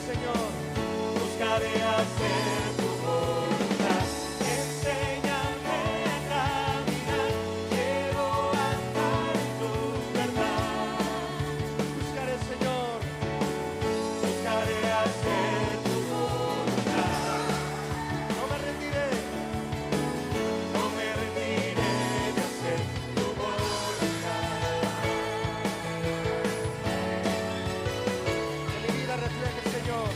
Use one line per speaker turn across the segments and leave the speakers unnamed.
Señor.
Buscaré hacer tu voluntad. Enséñame a caminar. Quiero andar en tu verdad.
Buscaré, Señor.
Buscaré hacer tu voluntad.
No me rendiré.
No me rendiré de hacer tu voluntad.
Que mi vida refleje, Señor,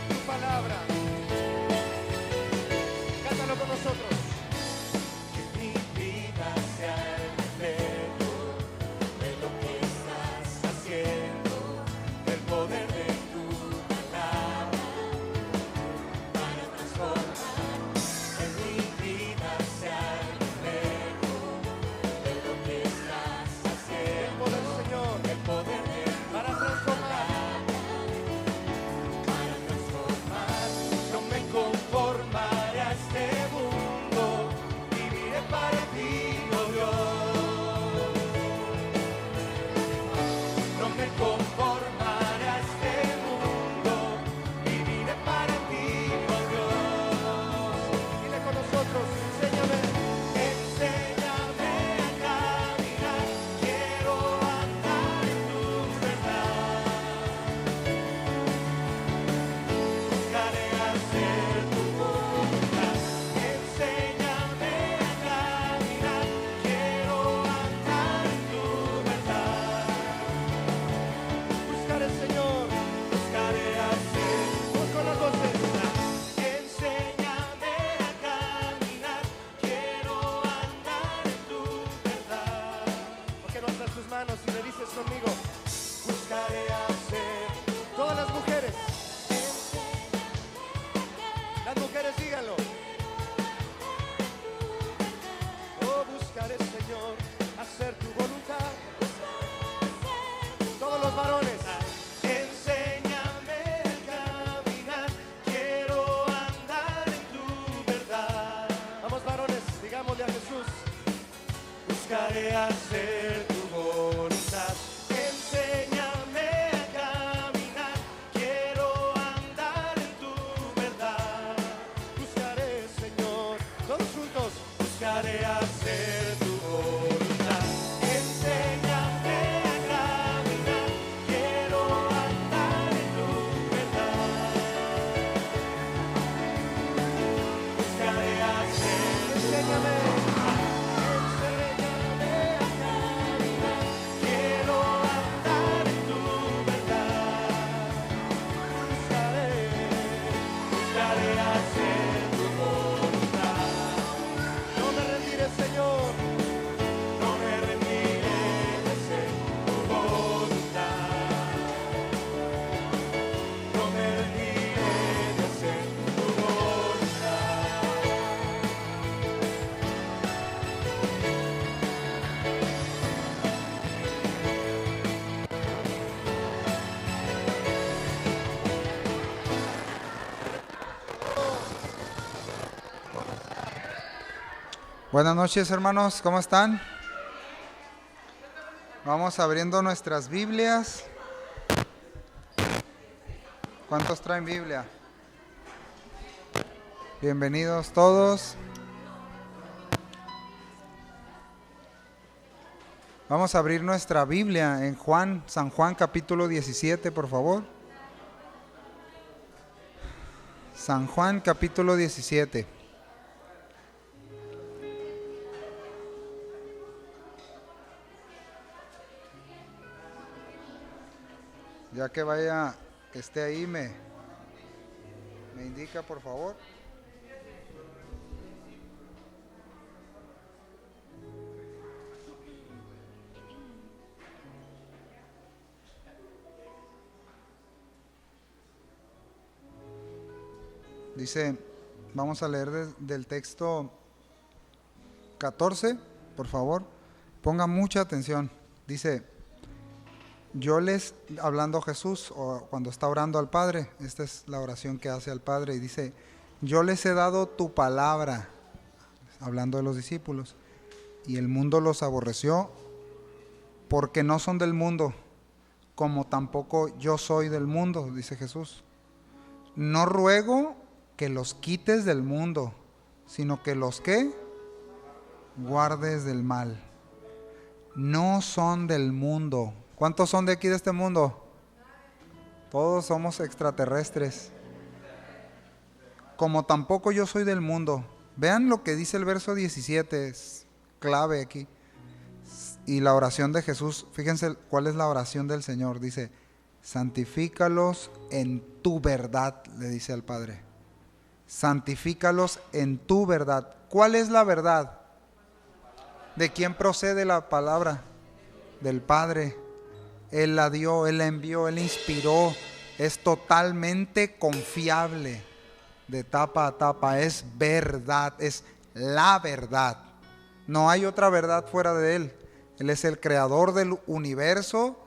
tu palabra. Cántalo con nosotros.
Que mi vida sea el reflejo de lo que estás haciendo, del poder de tu palabra para transformar. Que mi vida sea el reflejo de lo que estás
El
haciendo,
poder, Señor,
el poder de tu
para transformar.
para transformar. No me conformaré a este mundo, viviré para ti, oh Dios. No me conformaré a este mundo, viviré para ti, oh Dios.
Dile con nosotros, enséñame.
Enséñame a caminar, quiero andar en tu verdad. Buscaré hacer tu voluntad. Enséñame a caminar, quiero andar en tu verdad.
Buscaré, Señor.
Buscaré hacer
Vamos con las voces.
Enséñame a caminar, quiero andar en tu verdad.
¿Por qué no alzas tus manos y me dices conmigo?
Buscaré hacer,
Todas las mujeres. Las mujeres, díganlo. Oh, buscaré, Señor, hacer tu voluntad. Todos los varones.
enséñame a caminar, quiero andar en tu verdad.
Vamos, varones, digámosle a Jesús.
Buscaré hacer tu voluntad. Enséñame a caminar, quiero andar en tu verdad.
Buscaré, Señor. Todos juntos.
Buscaré hacer tu voluntad. Enséñame a caminar, quiero andar en tu verdad. Buscaré hacer,
Enséñame.
enséñame a caminar, quiero andar en tu verdad.
Buscaré.
Buscaré hacer tu voluntad.
No me rendiré, Señor.
No me rendiré de hacer tu voluntad. No me rendiré de hacer tu voluntad.
Buenas noches, hermanos, ¿cómo están? Vamos abriendo nuestras Biblias. ¿Cuántos traen Biblia? Bienvenidos todos. Vamos a abrir nuestra Biblia en San Juan capítulo 17, por favor. San Juan capítulo 17. Ya que vaya, que esté ahí, me indica, por favor. Dice, vamos a leer del texto 14, por favor. Pongan mucha atención. Dice, hablando Jesús, o cuando está orando al Padre, esta es la oración que hace al Padre, y dice, yo les he dado tu palabra, hablando de los discípulos, y el mundo los aborreció, porque no son del mundo, como tampoco yo soy del mundo, dice Jesús. No ruego que los quites del mundo, sino que los que guardes del mal. No son del mundo. ¿Cuántos son de aquí de este mundo? Todos somos extraterrestres. Como tampoco yo soy del mundo. Vean lo que dice el verso 17, es clave aquí. Y la oración de Jesús, fíjense cuál es la oración del Señor. Dice, santifícalos en tu verdad, le dice al Padre. Santifícalos en tu verdad. ¿Cuál es la verdad? ¿De quién procede la palabra? Del Padre. Él la dio, Él la envió, Él inspiró. Es totalmente confiable. De tapa a tapa, es verdad, es la verdad. No hay otra verdad fuera de Él. Él es el creador del universo.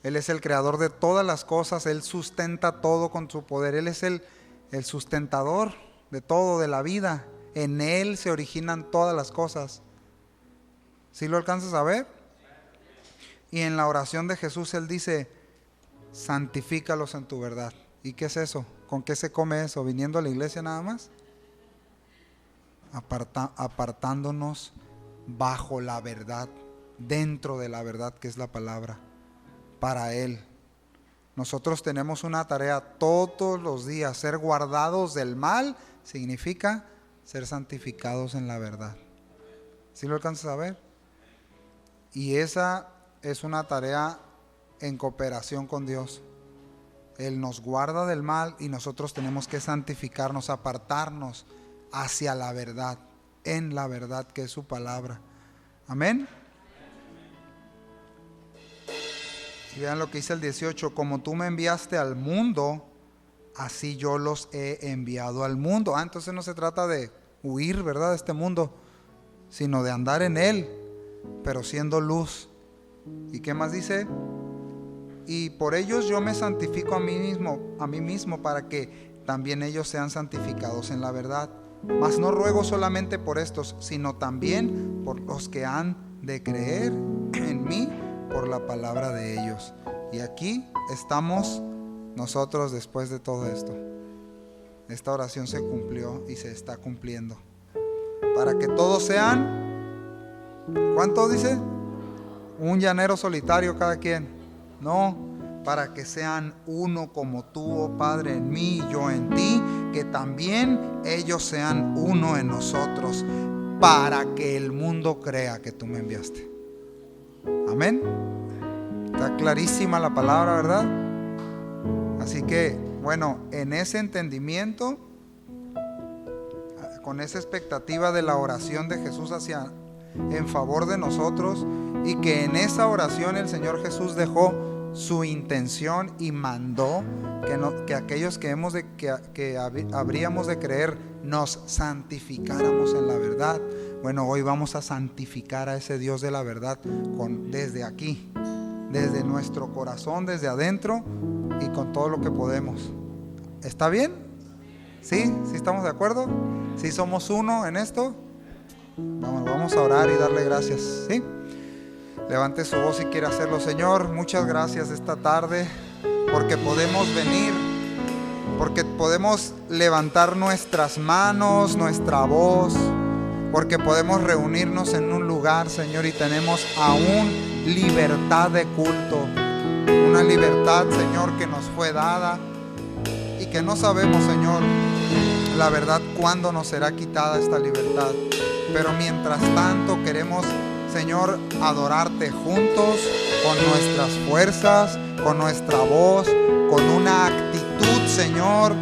Él es el creador de todas las cosas. Él sustenta todo con su poder. Él es el sustentador de todo, de la vida. En Él se originan todas las cosas. ¿Sí lo alcanzas a ver? Y en la oración de Jesús Él dice, santifícalos en tu verdad. ¿Y qué es eso? ¿Con qué se come eso? ¿Viniendo a la iglesia nada más? Apartándonos bajo la verdad, dentro de la verdad que es la palabra, para Él. Nosotros tenemos una tarea todos los días. Ser guardados del mal significa ser santificados en la verdad. ¿Sí lo alcanzas a ver? Y esa es una tarea en cooperación con Dios. Él nos guarda del mal y nosotros tenemos que santificarnos, apartarnos hacia la verdad, en la verdad que es su palabra. Amén. Y vean lo que dice el 18, como tú me enviaste al mundo, así yo los he enviado al mundo. Entonces no se trata de huir, ¿verdad?, de este mundo, sino de andar en él, pero siendo luz. ¿Y qué más dice? Y por ellos yo me santifico a mí mismo para que también ellos sean santificados en la verdad. Mas no ruego solamente por estos, sino también por los que han de creer en mí por la palabra de ellos. Y aquí estamos nosotros después de todo esto. Esta oración se cumplió y se está cumpliendo. Para que todos sean, ¿cuánto dice? Un llanero solitario cada quien. No, para que sean uno como tú, oh Padre, en mí y yo en ti, que también ellos sean uno en nosotros, para que el mundo crea que tú me enviaste. Amén. Está clarísima la palabra, ¿verdad? Así que, bueno, en ese entendimiento, con esa expectativa de la oración de Jesús en favor de nosotros, y que en esa oración el Señor Jesús dejó su intención y mandó que aquellos que habríamos de creer nos santificáramos en la verdad. Bueno, hoy vamos a santificar a ese Dios de la verdad desde aquí, desde nuestro corazón, desde adentro y con todo lo que podemos. ¿Está bien? ¿Sí? ¿Sí estamos de acuerdo? ¿Sí somos uno en esto? Vamos a orar y darle gracias. ¿Sí? Levante su voz si quiere hacerlo. Señor, muchas gracias esta tarde porque podemos venir, porque podemos levantar nuestras manos, nuestra voz, porque podemos reunirnos en un lugar, Señor, y tenemos aún libertad de culto, una libertad, Señor, que nos fue dada y que no sabemos, Señor, la verdad cuándo nos será quitada esta libertad. Pero mientras tanto queremos, Señor, adorarte juntos, con nuestras fuerzas, con nuestra voz, con una actitud, Señor,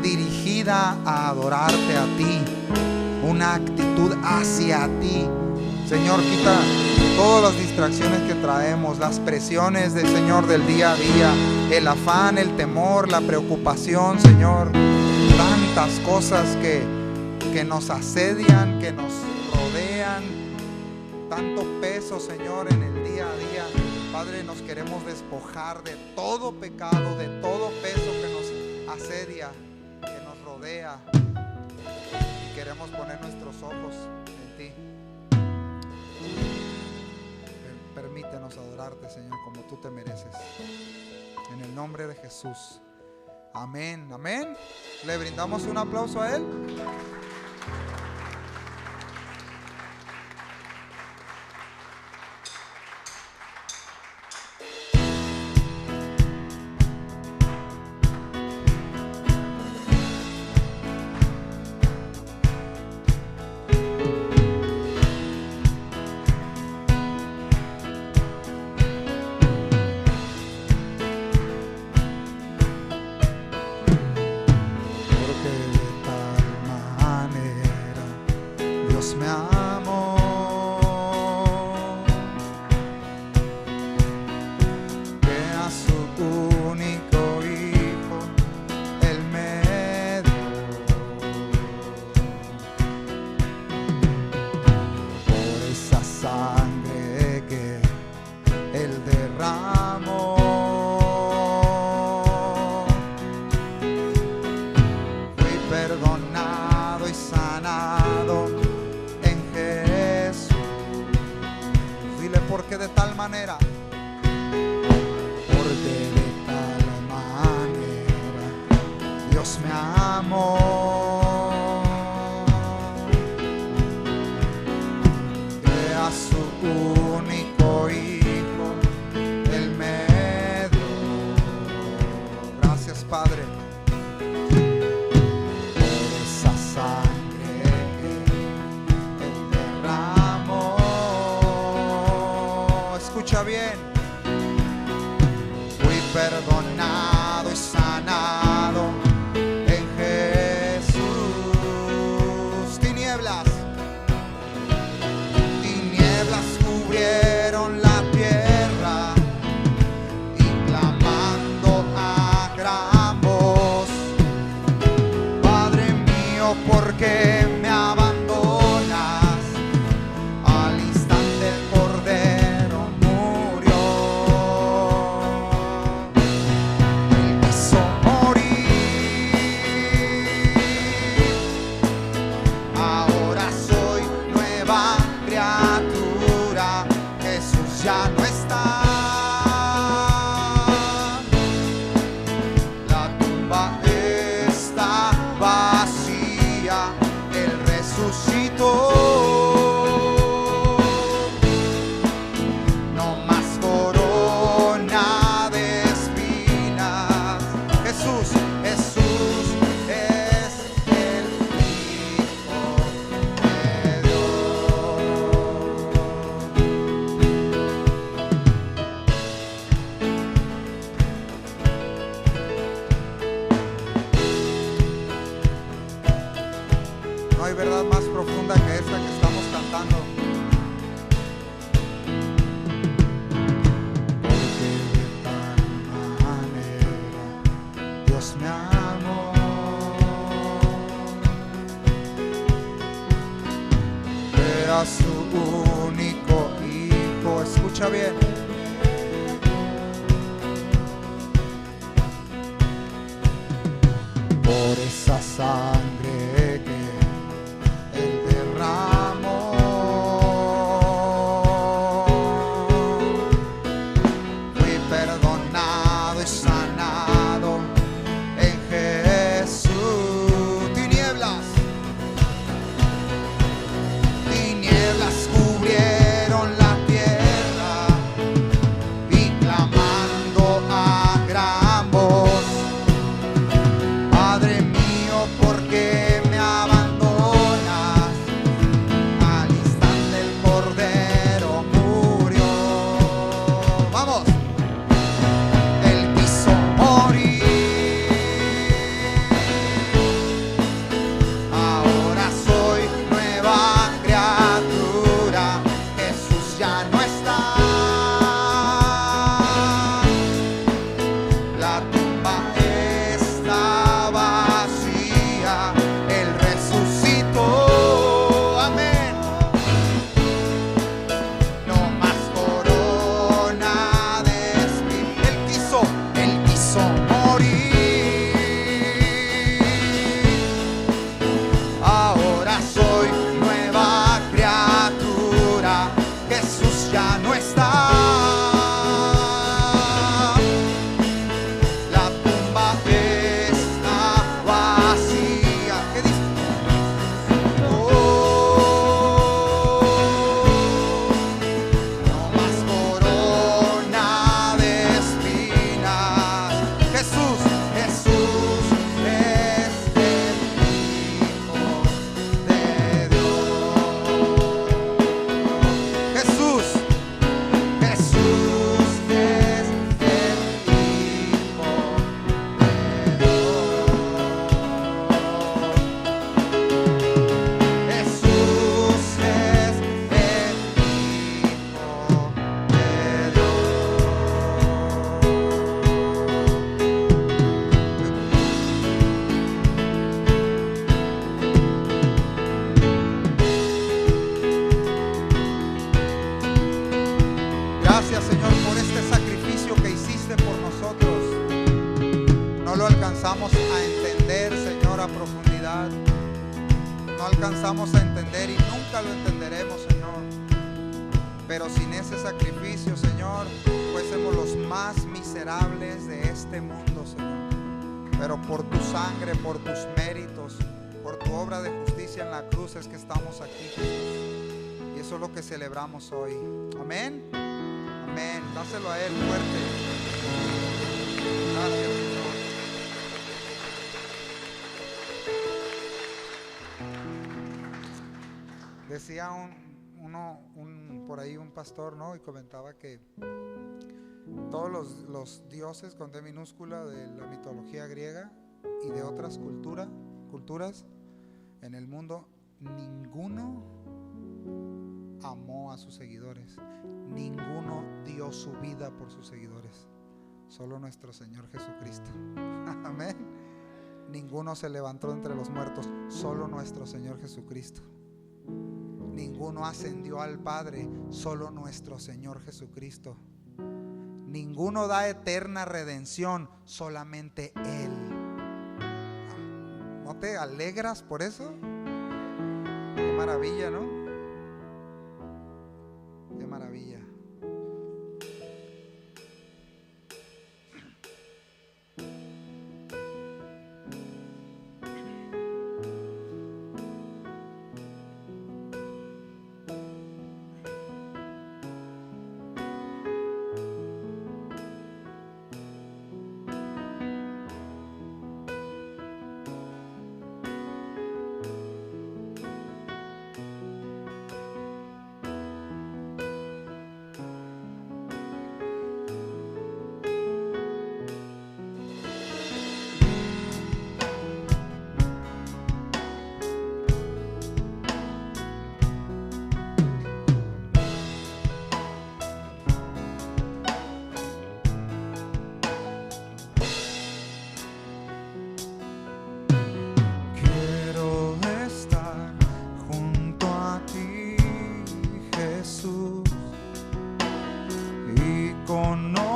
dirigida a adorarte a ti, una actitud hacia ti. Señor, quita todas las distracciones que traemos, las presiones del Señor del día a día, el afán, el temor, la preocupación, Señor, tantas cosas que nos asedian, que nos rodean, tanto peso, Señor, en el día a día. Padre, nos queremos despojar de todo pecado, de todo peso que nos asedia, que nos rodea, y queremos poner nuestros ojos en ti. permítenos adorarte, Señor, como tú te mereces. En el nombre de Jesús. Amén, amén. Le brindamos un aplauso a Él. Me amó, que a su único hijo Él me dio. Por esa sangre que Él derramó, fui perdonado y sanado. Porque de tal manera, Dios me amó, que a su único hijo Él me dio. Gracias, Padre, por esa sangre que Él derramó. Escucha bien, fui perdonado y sanado en Jesús. Tinieblas cubrieron la tierra y clamando a gran voz, Padre mío, ¿por qué me abandonas? Al instante el Cordero ya no está, la tumba está vacía, Él resucitó. No más corona de espinas. Jesús es el Hijo de Dios. No hay verdad más profunda que esta que estamos cantando. Porque de tal manera Dios me amó, que a su único hijo, escucha bien, por esa sangre que Él derramó, fui perdonado y sanado en Jesús. Tinieblas cubrieron la tierra y clamando a gran voz, Padre mío, ¿por qué me abandonas? Al instante el Cordero murió. Vamos, Él quiso morir. Ahora soy nueva criatura. Jesús ya no está. La tumba está vacía, Él resucitó, amén. No más corona de espinas. Él quiso morir. Ahora soy nueva criatura, Jesús ya no está. alcanzamos a entender, Señor, a profundidad. No alcanzamos a entender y nunca lo entenderemos, Señor. Pero sin ese sacrificio, Señor, fuésemos los más miserables de este mundo, Señor. Pero por tu sangre, por tus méritos, por tu obra de justicia en la cruz es que estamos aquí, Jesús. Y eso es lo que celebramos hoy. Amén. Amén. Dáselo a Él fuerte. Gracias, Señor. Decía por ahí un pastor, ¿no? Y comentaba que todos los dioses con D minúscula de la mitología griega y de otras culturas en el mundo, ninguno amó a sus seguidores, ninguno dio su vida por sus seguidores, solo nuestro Señor Jesucristo. Amén. Ninguno se levantó entre los muertos, solo nuestro Señor Jesucristo. Ninguno ascendió al Padre, solo nuestro Señor Jesucristo. Ninguno da eterna redención, solamente Él. ¿No te alegras por eso? Qué maravilla, ¿no? Qué maravilla.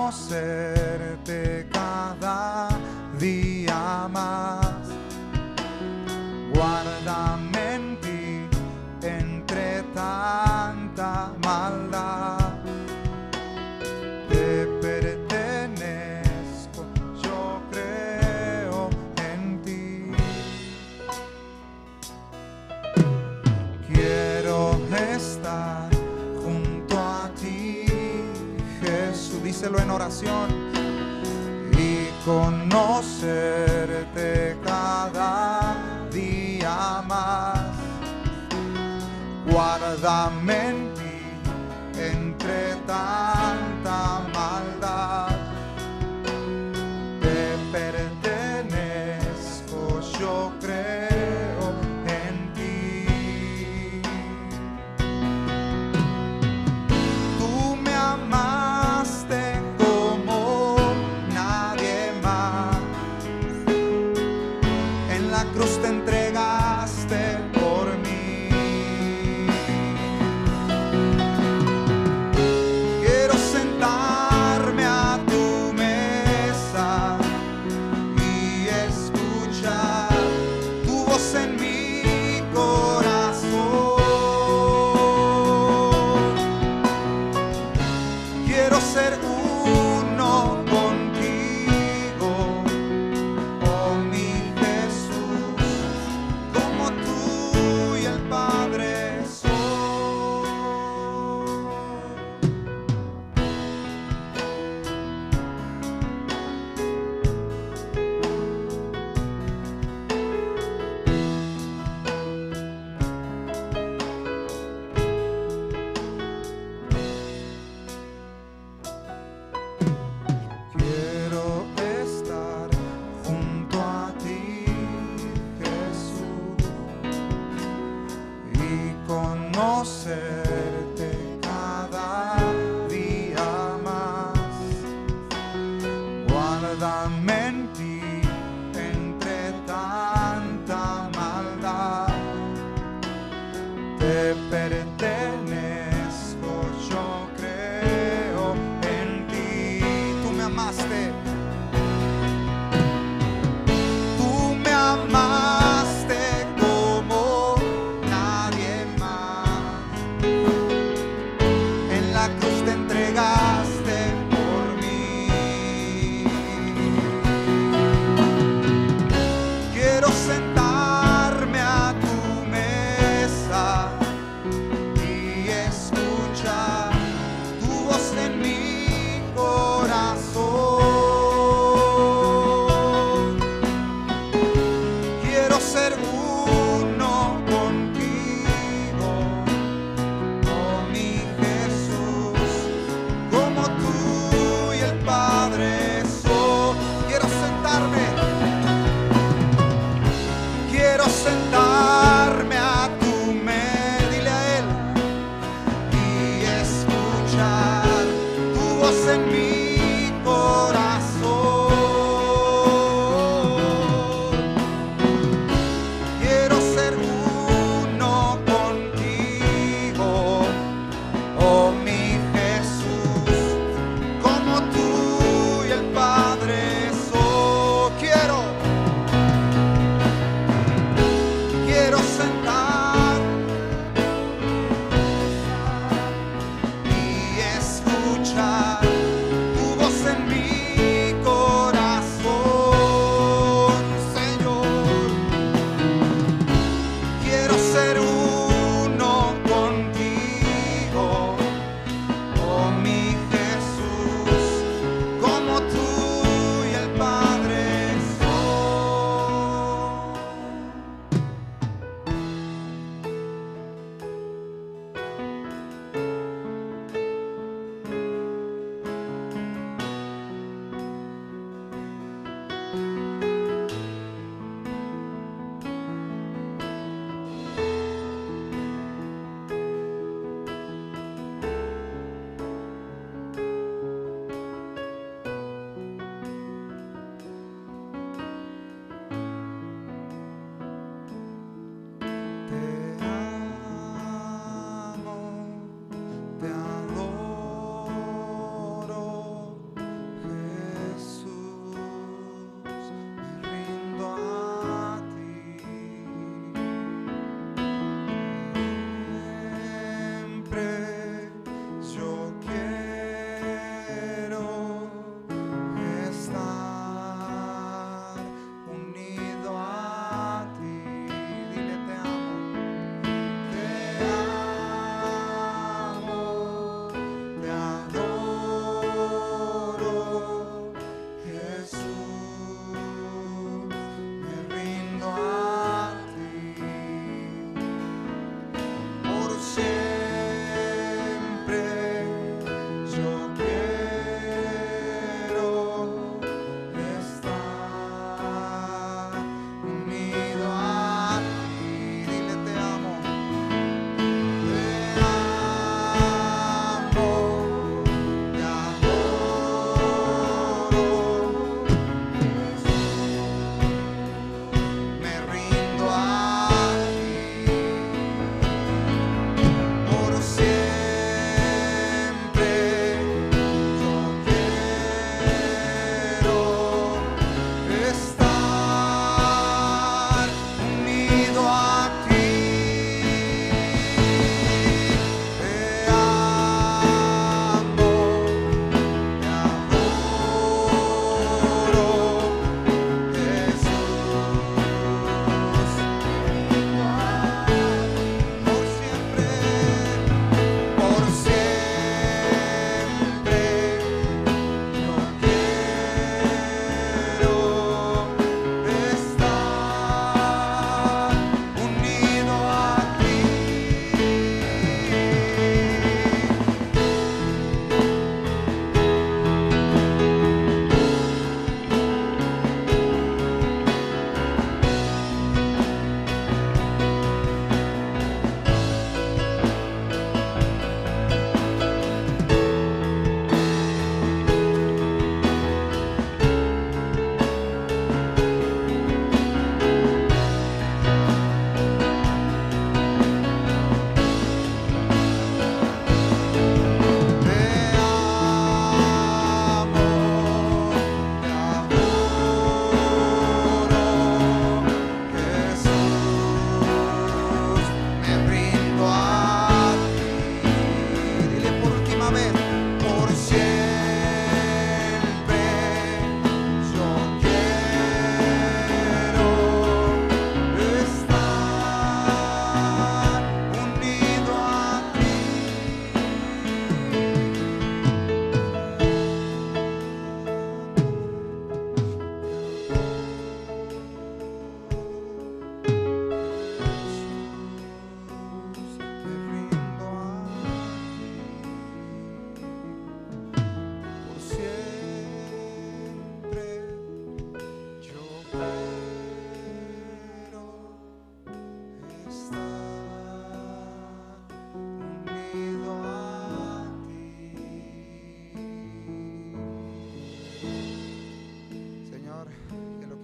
Conocerte cada día más, guárdame en ti entre tanta maldad. Te pertenezco, yo creo en ti. Quiero estar junto a ti, Jesús, díselo en oración, y conocerte cada día más. Guárdame en ti entre tanta maldad. Te pertenezco, yo creo en ti. Tú me amaste como nadie más. En la cruz te entregaste por mí. Quiero sentarme a tu mesa y escuchar tu voz en mi corazón. Quiero ser uno contigo, oh mi Jesús.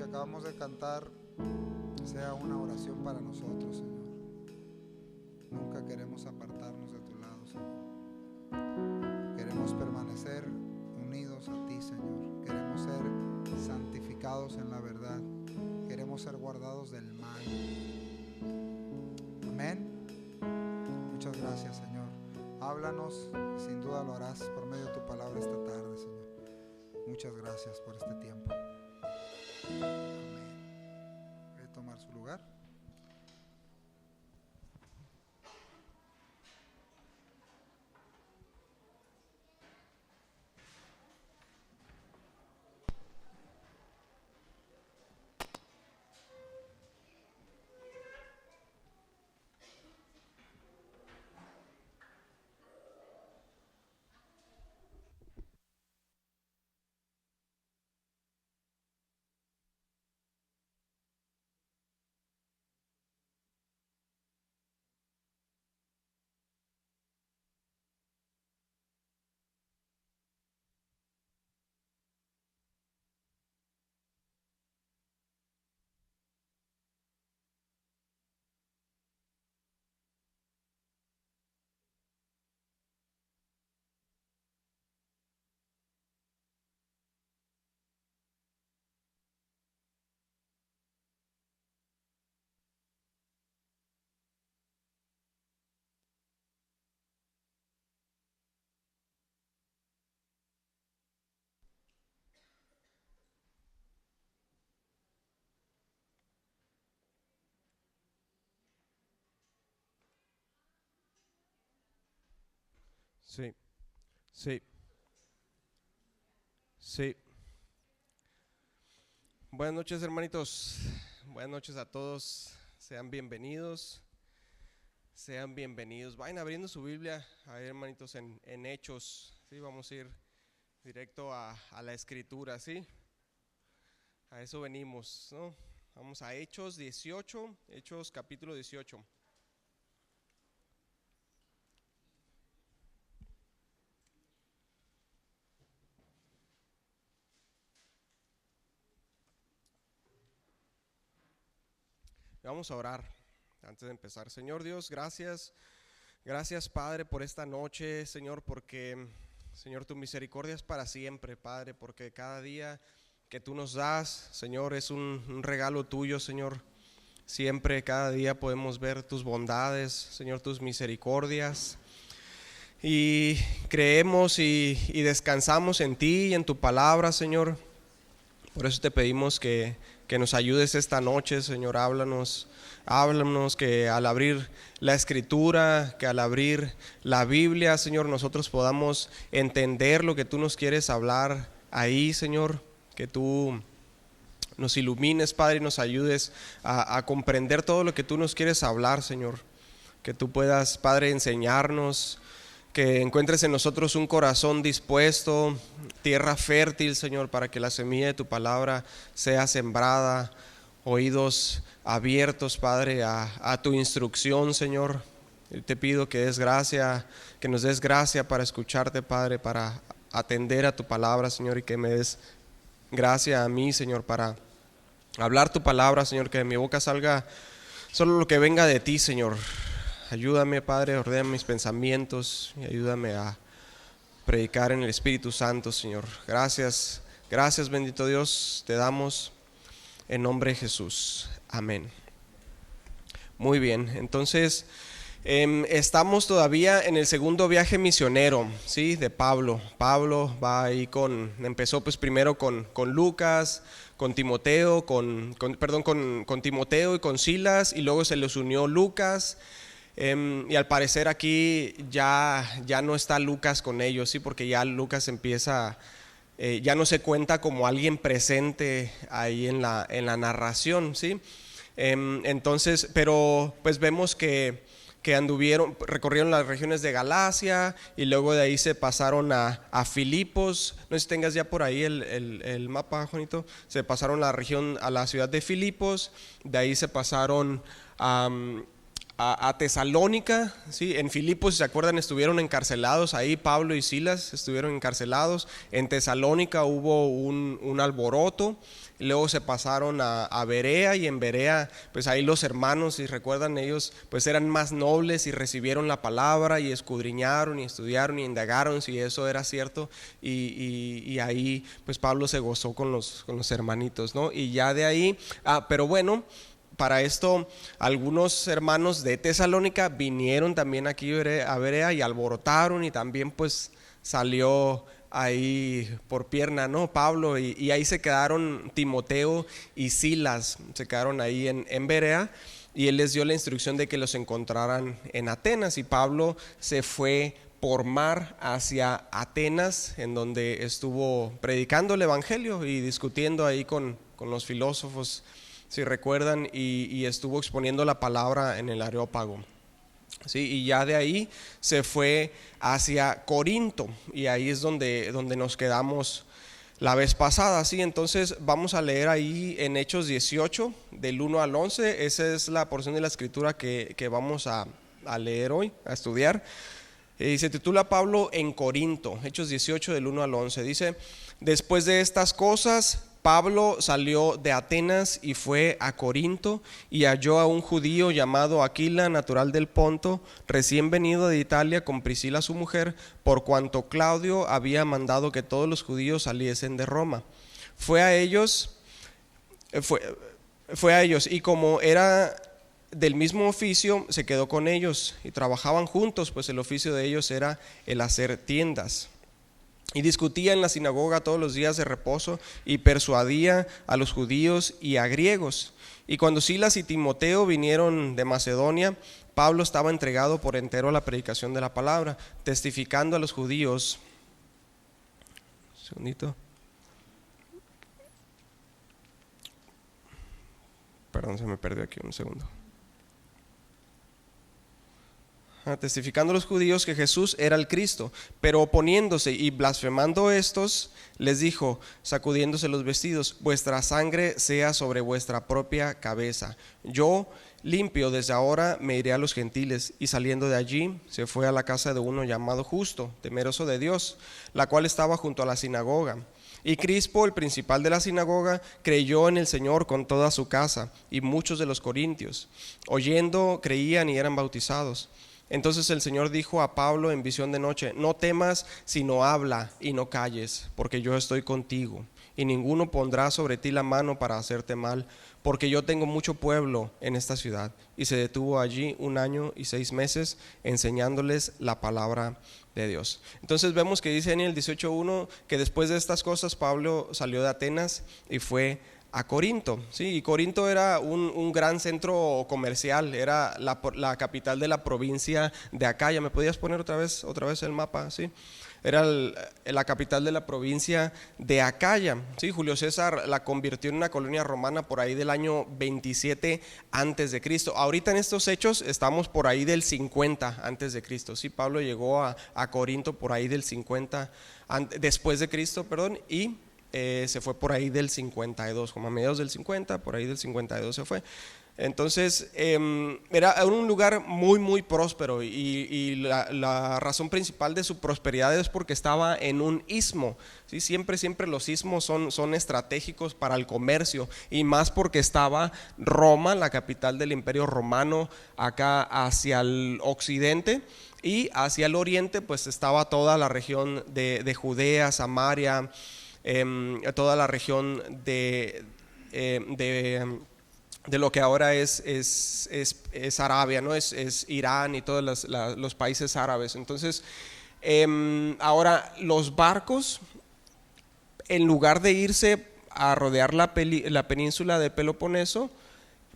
Acabamos de cantar sea una oración para nosotros, Señor. Nunca queremos apartarnos de tu lado, Señor. Queremos permanecer unidos a ti, Señor. Queremos ser santificados en la verdad. Queremos ser guardados del mal. Amén. Muchas gracias, Señor. Háblanos, sin duda lo harás por medio de tu palabra esta tarde, Señor. Muchas gracias por este tiempo. Amén. Voy a tomar su lugar.
Sí, sí, sí. Buenas noches, hermanitos. Buenas noches a todos. Sean bienvenidos. Sean bienvenidos. Vayan abriendo su Biblia, a ver, hermanitos, en Hechos. Sí, vamos a ir directo a la Escritura, ¿sí? A eso venimos, ¿no? Vamos a Hechos 18, Hechos capítulo 18. Vamos a orar antes de empezar. Señor Dios, gracias. Gracias, Padre, por esta noche, Señor, porque, Señor, tu misericordia es para siempre, Padre, porque cada día que tú nos das, Señor, es un regalo tuyo, Señor. Siempre, cada día podemos ver tus bondades, Señor, tus misericordias. Y creemos y descansamos en ti y en tu palabra, Señor. Por eso te pedimos que nos ayudes esta noche, Señor. Háblanos, que al abrir la Escritura, que al abrir la Biblia, Señor, nosotros podamos entender lo que tú nos quieres hablar ahí, Señor. Que tú nos ilumines, Padre, y nos ayudes a comprender todo lo que tú nos quieres hablar, Señor. Que tú puedas, Padre, enseñarnos, que encuentres en nosotros un corazón dispuesto, tierra fértil, Señor, para que la semilla de tu palabra sea sembrada, oídos abiertos, Padre, a tu instrucción, Señor. Yo te pido que nos des gracia para escucharte, Padre, para atender a tu palabra, Señor, y que me des gracia a mí, Señor, para hablar tu palabra, Señor, que de mi boca salga solo lo que venga de ti, Señor. Ayúdame, Padre, ordena mis pensamientos y ayúdame a predicar en el Espíritu Santo, Señor. Gracias, gracias, bendito Dios, te damos en nombre de Jesús. Amén. Muy bien, entonces estamos todavía en el segundo viaje misionero, ¿sí? De Pablo. Pablo va ahí empezó pues primero con Lucas, con Timoteo, con Timoteo y con Silas, y luego se les unió Lucas. Y al parecer aquí ya no está Lucas con ellos, sí, porque ya Lucas empieza, ya no se cuenta como alguien presente ahí en la narración, sí. Entonces, pero pues vemos que que anduvieron, recorrieron las regiones de Galacia y luego de ahí se pasaron a Filipos. No sé si tengas ya por ahí el mapa, Juanito. Se pasaron a la ciudad de Filipos, de ahí se pasaron a Tesalónica, ¿sí? En Filipos, si se acuerdan, estuvieron encarcelados ahí, Pablo y Silas estuvieron encarcelados. En Tesalónica hubo un alboroto. Luego se pasaron a Berea, y en Berea pues ahí los hermanos, si recuerdan, ellos pues eran más nobles y recibieron la palabra y escudriñaron y estudiaron y indagaron si eso era cierto, y ahí pues Pablo se gozó con los hermanitos, ¿no? Y ya de ahí, pero bueno, para esto algunos hermanos de Tesalónica vinieron también aquí a Berea y alborotaron, y también pues salió ahí por pierna, ¿no? Pablo, y ahí se quedaron Timoteo y Silas, se quedaron ahí en Berea, y él les dio la instrucción de que los encontraran en Atenas, y Pablo se fue por mar hacia Atenas, en donde estuvo predicando el evangelio y discutiendo ahí con los filósofos, si recuerdan, y estuvo exponiendo la palabra en el Areópago. Sí, y ya de ahí se fue hacia Corinto, y ahí es donde nos quedamos la vez pasada, ¿sí? Entonces vamos a leer ahí en Hechos 18 del 1 al 11. Esa es la porción de la escritura que vamos a leer hoy, a estudiar. Y se titula Pablo en Corinto, Hechos 18 del 1 al 11. Dice: después de estas cosas, Pablo salió de Atenas y fue a Corinto, y halló a un judío llamado Aquila, natural del Ponto, recién venido de Italia, con Priscila su mujer, por cuanto Claudio había mandado que todos los judíos saliesen de Roma. Fue a ellos, y como era del mismo oficio, se quedó con ellos, y trabajaban juntos, pues el oficio de ellos era el hacer tiendas. Y discutía en la sinagoga todos los días de reposo, y persuadía a los judíos y a griegos. Y cuando Silas y Timoteo vinieron de Macedonia, Pablo estaba entregado por entero a la predicación de la palabra, testificando a los judíos. Un segundito. Perdón, se me perdió aquí un segundo. Testificando a los judíos que Jesús era el Cristo, pero oponiéndose y blasfemando estos, les dijo, sacudiéndose los vestidos: vuestra sangre sea sobre vuestra propia cabeza. Yo, limpio desde ahora, me iré a los gentiles. Y saliendo de allí, se fue a la casa de uno llamado Justo, temeroso de Dios, la cual estaba junto a la sinagoga. Y Crispo, el principal de la sinagoga, creyó en el Señor con toda su casa, y muchos de los corintios, oyendo, creían y eran bautizados. Entonces el Señor dijo a Pablo en visión de noche: no temas, sino habla y no calles, porque yo estoy contigo, y ninguno pondrá sobre ti la mano para hacerte mal, porque yo tengo mucho pueblo en esta ciudad. Y se detuvo allí 1 año y 6 meses, enseñándoles la palabra de Dios. Entonces vemos que dice en el 18:1 que después de estas cosas Pablo salió de Atenas y fue a Corinto, ¿sí? Y Corinto era un gran centro comercial, era la capital de la provincia de Acaya. ¿Me podías poner otra vez el mapa? ¿Sí? Era la capital de la provincia de Acaya, ¿sí? Julio César la convirtió en una colonia romana por ahí del año 27 antes de Cristo. Ahorita en estos hechos estamos por ahí del 50 antes de Cristo, ¿sí? Pablo llegó a Corinto por ahí del 50 después de Cristo, perdón, y se fue por ahí del 52, como a mediados del 50, por ahí del 52 se fue. Entonces era un lugar muy muy próspero, y la razón principal de su prosperidad es porque estaba en un istmo, ¿sí? Siempre los istmos son estratégicos para el comercio, y más porque estaba Roma, la capital del Imperio Romano, acá hacia el occidente, y hacia el oriente pues estaba toda la región de Judea, Samaria, toda la región de lo que ahora es Arabia, ¿no? Es Irán y todos los países árabes. Entonces ahora los barcos, en lugar de irse a rodear la península de Peloponeso,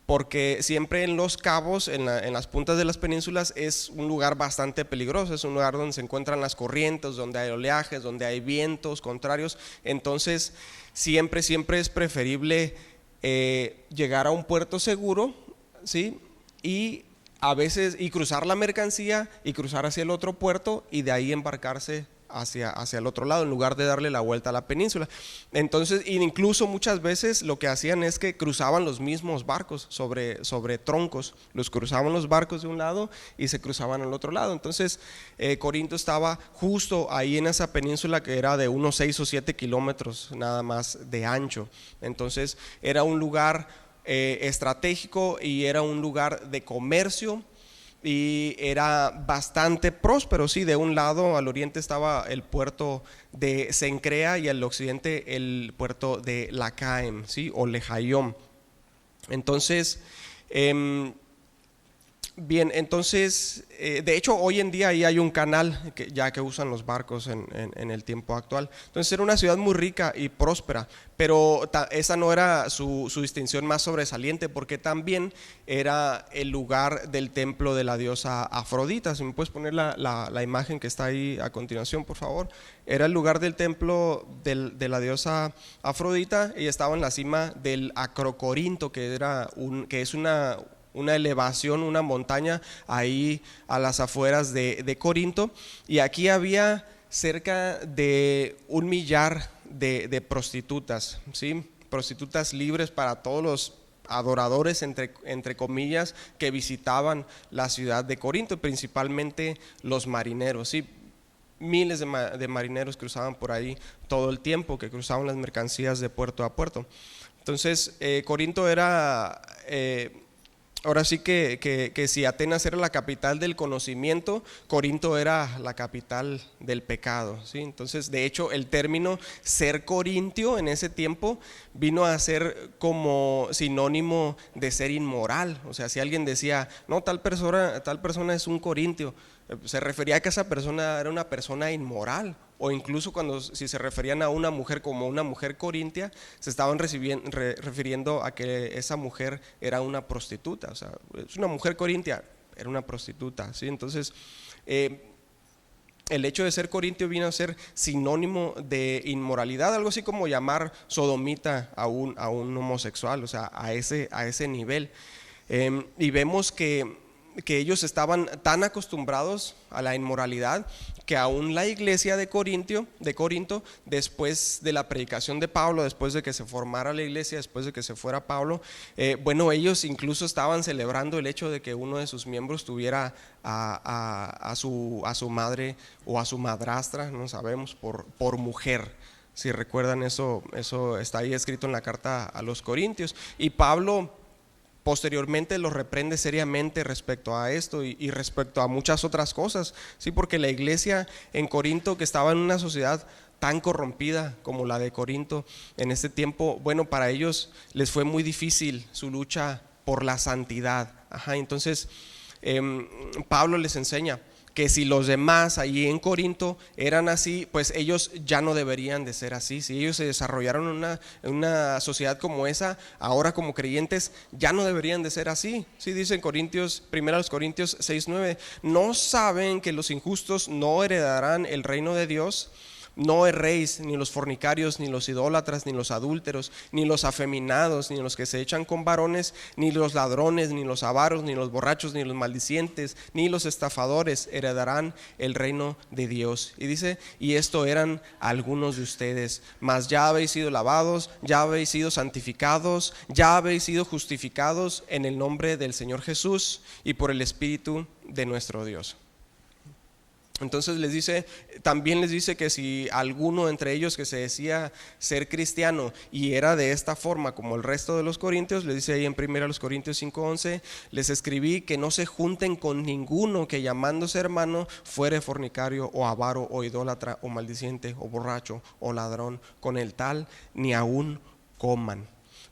porque siempre en los cabos, en las puntas de las penínsulas, es un lugar bastante peligroso, es un lugar donde se encuentran las corrientes, donde hay oleajes, donde hay vientos contrarios. Entonces siempre es preferible llegar a un puerto seguro, ¿sí? Y a veces, y cruzar la mercancía y cruzar hacia el otro puerto y de ahí embarcarse hacia el otro lado en lugar de darle la vuelta a la península. Entonces, incluso muchas veces lo que hacían es que cruzaban los mismos barcos sobre troncos, los cruzaban los barcos de un lado y se cruzaban al otro lado. Entonces Corinto estaba justo ahí en esa península que era de unos 6 o 7 kilómetros nada más de ancho. Entonces era un lugar estratégico y era un lugar de comercio y era bastante próspero. Sí, de un lado al oriente estaba el puerto de Cencrea y al occidente el puerto de Lacaem, ¿sí? O Lejaión. Entonces bien, entonces de hecho hoy en día ahí hay un canal que usan los barcos en el tiempo actual. Entonces era una ciudad muy rica y próspera, pero esa no era su distinción más sobresaliente, porque también era el lugar del templo de la diosa Afrodita. Si me puedes poner la imagen que está ahí a continuación, por favor. Era el lugar del templo de la diosa Afrodita y estaba en la cima del Acrocorinto, que es una elevación, una montaña ahí a las afueras de Corinto, y aquí había cerca de 1 millar de prostitutas, ¿sí? Prostitutas libres para todos los adoradores, entre comillas, que visitaban la ciudad de Corinto, principalmente los marineros, ¿sí? Miles de marineros cruzaban por ahí todo el tiempo, que cruzaban las mercancías de puerto a puerto. Entonces Corinto era ahora sí que si Atenas era la capital del conocimiento, Corinto era la capital del pecado, ¿sí? Entonces, de hecho, el término ser corintio en ese tiempo vino a ser como sinónimo de ser inmoral. O sea, si alguien decía, no, tal persona es un corintio, se refería a que esa persona era una persona inmoral. O incluso si se referían a una mujer como una mujer corintia, se estaban refiriendo a que esa mujer era una prostituta. O sea, es una mujer corintia, era una prostituta, ¿sí? Entonces el hecho de ser corintio vino a ser sinónimo de inmoralidad, algo así como llamar sodomita a un homosexual, o sea, a ese nivel. Y vemos que ellos estaban tan acostumbrados a la inmoralidad que aún la iglesia de Corinto, después de la predicación de Pablo, después de que se formara la iglesia, después de que se fuera Pablo, ellos incluso estaban celebrando el hecho de que uno de sus miembros tuviera a su madre o a su madrastra, no sabemos, por mujer. Si recuerdan, eso está ahí escrito en la carta a los Corintios, y Pablo posteriormente los reprende seriamente respecto a esto y respecto a muchas otras cosas, sí, porque la iglesia en Corinto, que estaba en una sociedad tan corrompida como la de Corinto en este tiempo, para ellos les fue muy difícil su lucha por la santidad. Entonces Pablo les enseña que si los demás allí en Corinto eran así, pues ellos ya no deberían de ser así. Si ellos se desarrollaron en una sociedad como esa, ahora como creyentes ya no deberían de ser así. Sí, dice en 1 Corintios 6:9, ¿no saben que los injustos no heredarán el reino de Dios? No erréis, ni los fornicarios, ni los idólatras, ni los adúlteros, ni los afeminados, ni los que se echan con varones, ni los ladrones, ni los avaros, ni los borrachos, ni los maldicientes, ni los estafadores heredarán el reino de Dios. Y dice, y esto eran algunos de ustedes, mas ya habéis sido lavados, ya habéis sido santificados, ya habéis sido justificados en el nombre del Señor Jesús y por el Espíritu de nuestro Dios. Entonces también les dice que si alguno entre ellos que se decía ser cristiano y era de esta forma como el resto de los corintios, les dice ahí en 1 Corintios 5:11, les escribí que no se junten con ninguno que llamándose hermano fuere fornicario o avaro o idólatra o maldiciente o borracho o ladrón, con el tal ni aún coman.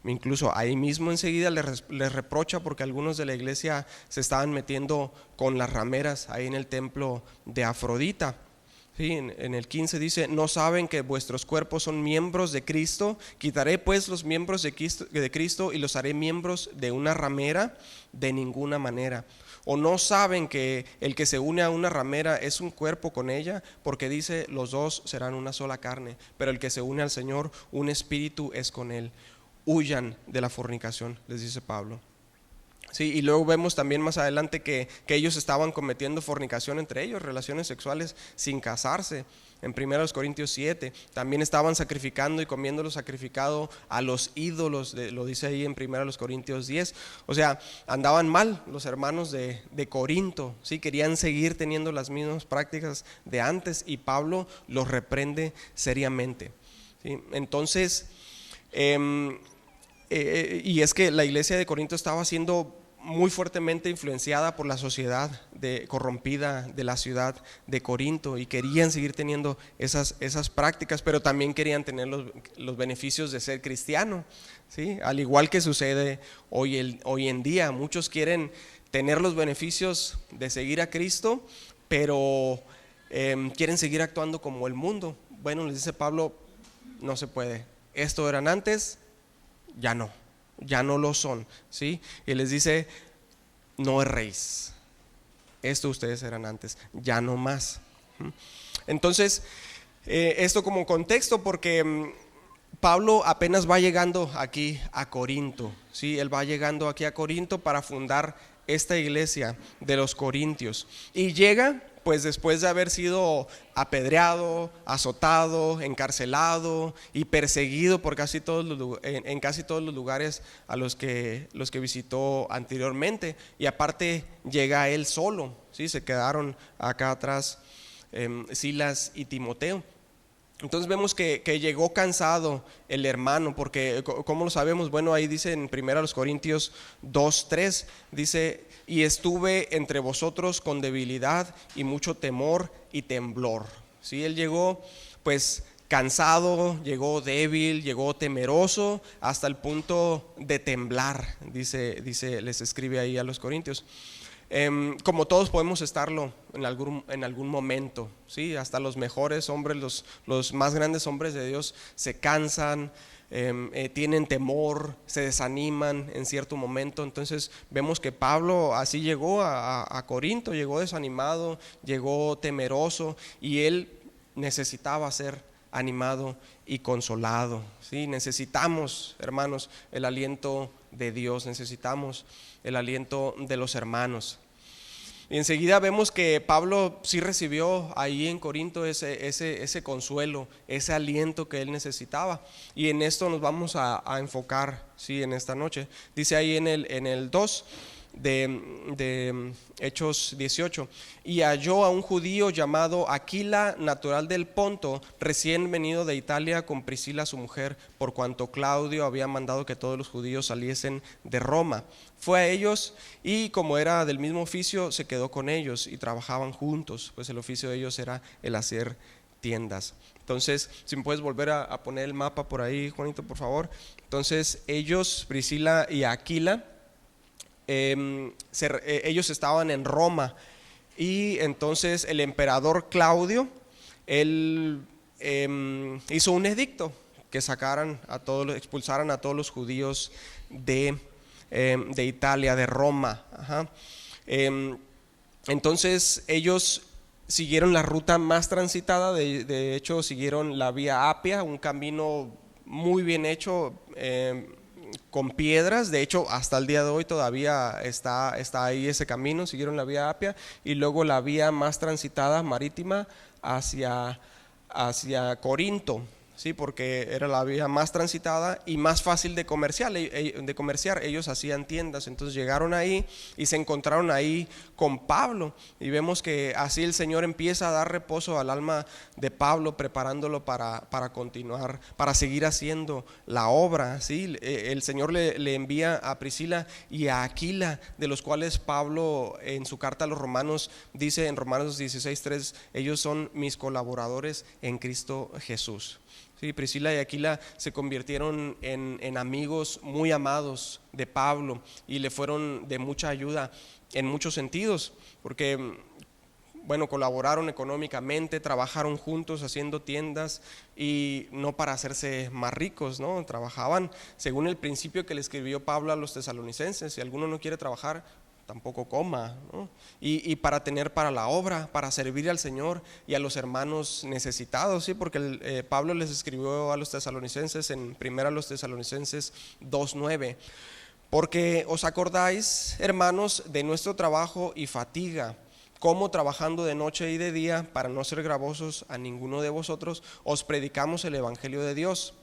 Incluso ahí mismo enseguida les reprocha porque algunos de la iglesia se estaban metiendo con las rameras ahí en el templo de Afrodita. Sí, en el 15 dice, ¿no saben que vuestros cuerpos son miembros de Cristo? Quitaré pues los miembros de Cristo y los haré miembros de una ramera, de ninguna manera. ¿O no saben que el que se une a una ramera es un cuerpo con ella? Porque dice, los dos serán una sola carne, pero el que se une al Señor, un espíritu es con él. Huyan de la fornicación, les dice Pablo. Sí, y luego vemos también más adelante que ellos estaban cometiendo fornicación entre ellos, relaciones sexuales sin casarse. En 1 Corintios 7, también estaban sacrificando y comiendo lo sacrificado a los ídolos, lo dice ahí en 1 Corintios 10. O sea, andaban mal los hermanos de Corinto, ¿sí? Querían seguir teniendo las mismas prácticas de antes y Pablo los reprende seriamente, ¿sí? Entonces, y es que la iglesia de Corinto estaba siendo muy fuertemente influenciada por la sociedad corrompida de la ciudad de Corinto y querían seguir teniendo esas prácticas, pero también querían tener los beneficios de ser cristiano, ¿sí? Al igual que sucede hoy en día, muchos quieren tener los beneficios de seguir a Cristo, pero quieren seguir actuando como el mundo. Bueno, les dice Pablo, no se puede, esto eran antes, ya no lo son, ¿sí? Y les dice, no erréis, esto ustedes eran antes, ya no más. Entonces, esto como contexto, porque Pablo apenas va llegando aquí a Corinto, ¿sí? Él va llegando aquí a Corinto para fundar esta iglesia de los Corintios y llega pues después de haber sido apedreado, azotado, encarcelado y perseguido por en casi todos los lugares a los que visitó anteriormente, y aparte llega él solo, ¿sí? Se quedaron acá atrás Silas y Timoteo. Entonces vemos que llegó cansado el hermano, porque ¿cómo lo sabemos? Bueno, ahí dice en 1 Corintios 2:3, dice, y estuve entre vosotros con debilidad y mucho temor y temblor. ¿Sí? Él llegó pues cansado, llegó débil, llegó temeroso hasta el punto de temblar, dice, les escribe ahí a los Corintios. Como todos podemos estarlo en algún momento, ¿sí? Hasta los mejores hombres, los más grandes hombres de Dios se cansan, tienen temor, se desaniman en cierto momento. Entonces vemos que Pablo así llegó a Corinto, llegó desanimado, llegó temeroso, y él necesitaba ser animado y consolado, ¿sí? Necesitamos, hermanos, el aliento de Dios, necesitamos el aliento de los hermanos. Y enseguida vemos que Pablo sí recibió ahí en Corinto ese consuelo, ese aliento que él necesitaba, y en esto nos vamos a enfocar, ¿sí? En esta noche. Dice ahí en el 2 de Hechos 18, y halló a un judío llamado Aquila, natural del Ponto, recién venido de Italia, con Priscila su mujer, por cuanto Claudio había mandado que todos los judíos saliesen de Roma. Fue a ellos, y como era del mismo oficio, se quedó con ellos y trabajaban juntos, pues el oficio de ellos era el hacer tiendas. Entonces, si me puedes volver a poner el mapa por ahí, Juanito, por favor. Entonces ellos, Priscila y Aquila, ellos estaban en Roma, y entonces el emperador Claudio, él hizo un edicto que expulsaran a todos los judíos de Italia, de Roma. Ajá. Entonces ellos siguieron la ruta más transitada, de hecho siguieron la vía Apia, un camino muy bien hecho, con piedras. De hecho hasta el día de hoy todavía está ahí ese camino. Siguieron la vía Apia y luego la vía más transitada marítima hacia Corinto, sí, porque era la vía más transitada y más fácil de comerciar. Ellos hacían tiendas, entonces llegaron ahí y se encontraron ahí con Pablo, y vemos que así el Señor empieza a dar reposo al alma de Pablo, preparándolo para continuar, para seguir haciendo la obra, ¿sí? El Señor le envía a Priscila y a Aquila, de los cuales Pablo en su carta a los romanos dice en Romanos 16:3, ellos son mis colaboradores en Cristo Jesús. Sí, Priscila y Aquila se convirtieron en amigos muy amados de Pablo y le fueron de mucha ayuda en muchos sentidos, porque bueno, colaboraron económicamente, trabajaron juntos haciendo tiendas, y no para hacerse más ricos, ¿no? Trabajaban según el principio que le escribió Pablo a los tesalonicenses: si alguno no quiere trabajar, tampoco coma, ¿no? Y para tener para la obra, para servir al Señor y a los hermanos necesitados, ¿sí? Porque Pablo les escribió a los tesalonicenses en 1 Tesalonicenses 2:9: Porque os acordáis, hermanos, de nuestro trabajo y fatiga, cómo trabajando de noche y de día, para no ser gravosos a ninguno de vosotros, os predicamos el evangelio de Dios.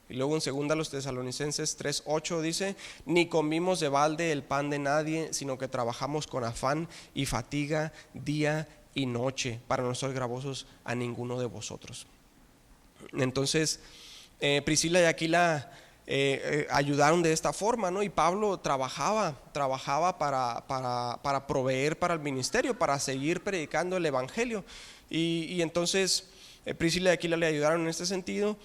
Y luego en 2 los Tesalonicenses 3:8 dice: ni comimos de balde el pan de nadie, sino que trabajamos con afán y fatiga día y noche, para no ser gravosos a ninguno de vosotros. Entonces Priscila y Aquila ayudaron de esta forma, ¿no? Y Pablo trabajaba para proveer para el ministerio, para seguir predicando el evangelio. Y entonces Priscila y Aquila le ayudaron en este sentido,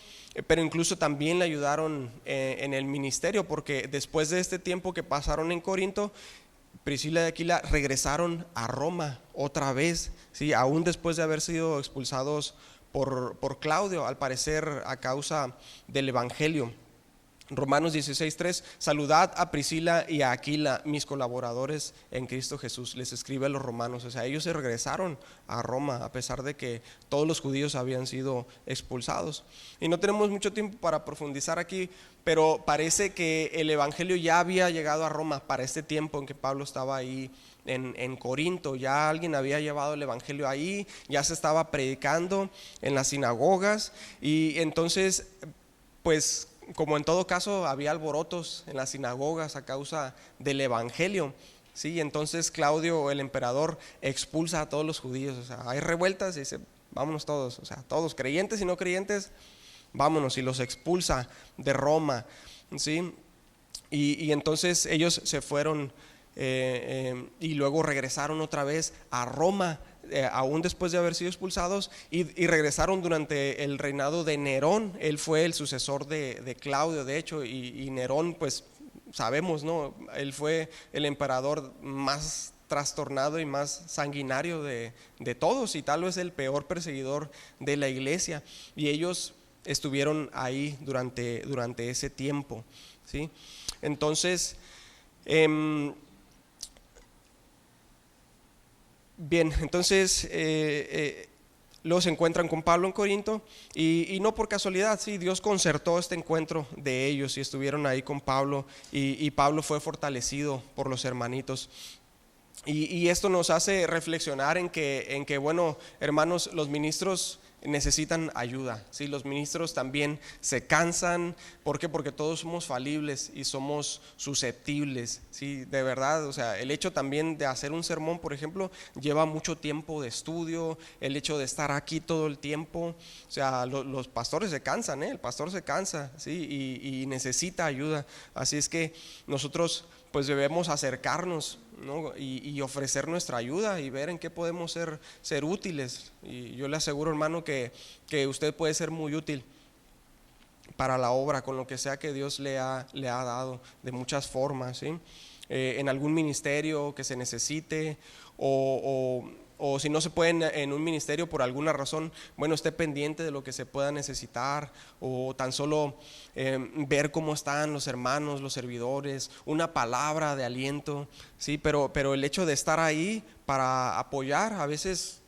pero incluso también le ayudaron en el ministerio, porque después de este tiempo que pasaron en Corinto, Priscila y Aquila regresaron a Roma otra vez, ¿sí? Aún después de haber sido expulsados por Claudio, al parecer a causa del evangelio. Romanos 16:3: saludad a Priscila y a Aquila, mis colaboradores en Cristo Jesús. Les escribe a los romanos. O sea, ellos se regresaron a Roma a pesar de que todos los judíos habían sido expulsados. Y no tenemos mucho tiempo para profundizar aquí, pero parece que el evangelio ya había llegado a Roma para este tiempo en que Pablo estaba ahí en Corinto. Ya alguien había llevado el evangelio ahí, ya se estaba predicando en las sinagogas. Y entonces, pues, como en todo caso, había alborotos en las sinagogas a causa del evangelio, ¿sí? Entonces Claudio, el emperador, expulsa a todos los judíos. O sea, hay revueltas y dice: vámonos todos, o sea, todos, creyentes y no creyentes, vámonos, y los expulsa de Roma, ¿sí? Y entonces ellos se fueron y luego regresaron otra vez a Roma, aún después de haber sido expulsados, y regresaron durante el reinado de Nerón. Él fue el sucesor de Claudio, de hecho, y Nerón, pues sabemos, ¿no? Él fue el emperador más trastornado y más sanguinario de todos, y tal vez el peor perseguidor de la iglesia, y ellos estuvieron ahí durante ese tiempo, ¿sí? Entonces bien, entonces los encuentran con Pablo en Corinto, y no por casualidad, sí, Dios concertó este encuentro de ellos y estuvieron ahí con Pablo, y Pablo fue fortalecido por los hermanitos. Y esto nos hace reflexionar en que, bueno, hermanos, los ministros necesitan ayuda, ¿sí? Los ministros también se cansan. ¿Por qué? Porque todos somos falibles y somos susceptibles, ¿sí? De verdad, o sea, el hecho también de hacer un sermón, por ejemplo, lleva mucho tiempo de estudio. El hecho de estar aquí todo el tiempo, o sea, los pastores se cansan, el pastor se cansa, ¿sí? Y necesita ayuda. Así es que nosotros pues debemos acercarnos, ¿no? y ofrecer nuestra ayuda y ver en qué podemos ser útiles. Y yo le aseguro, hermano, que usted puede ser muy útil para la obra, con lo que sea que Dios le ha dado, de muchas formas, ¿sí? En algún ministerio que se necesite, o si no se puede en un ministerio por alguna razón, bueno, esté pendiente de lo que se pueda necesitar, o tan solo ver cómo están los hermanos, los servidores, una palabra de aliento, ¿sí? Pero el hecho de estar ahí para apoyar, a veces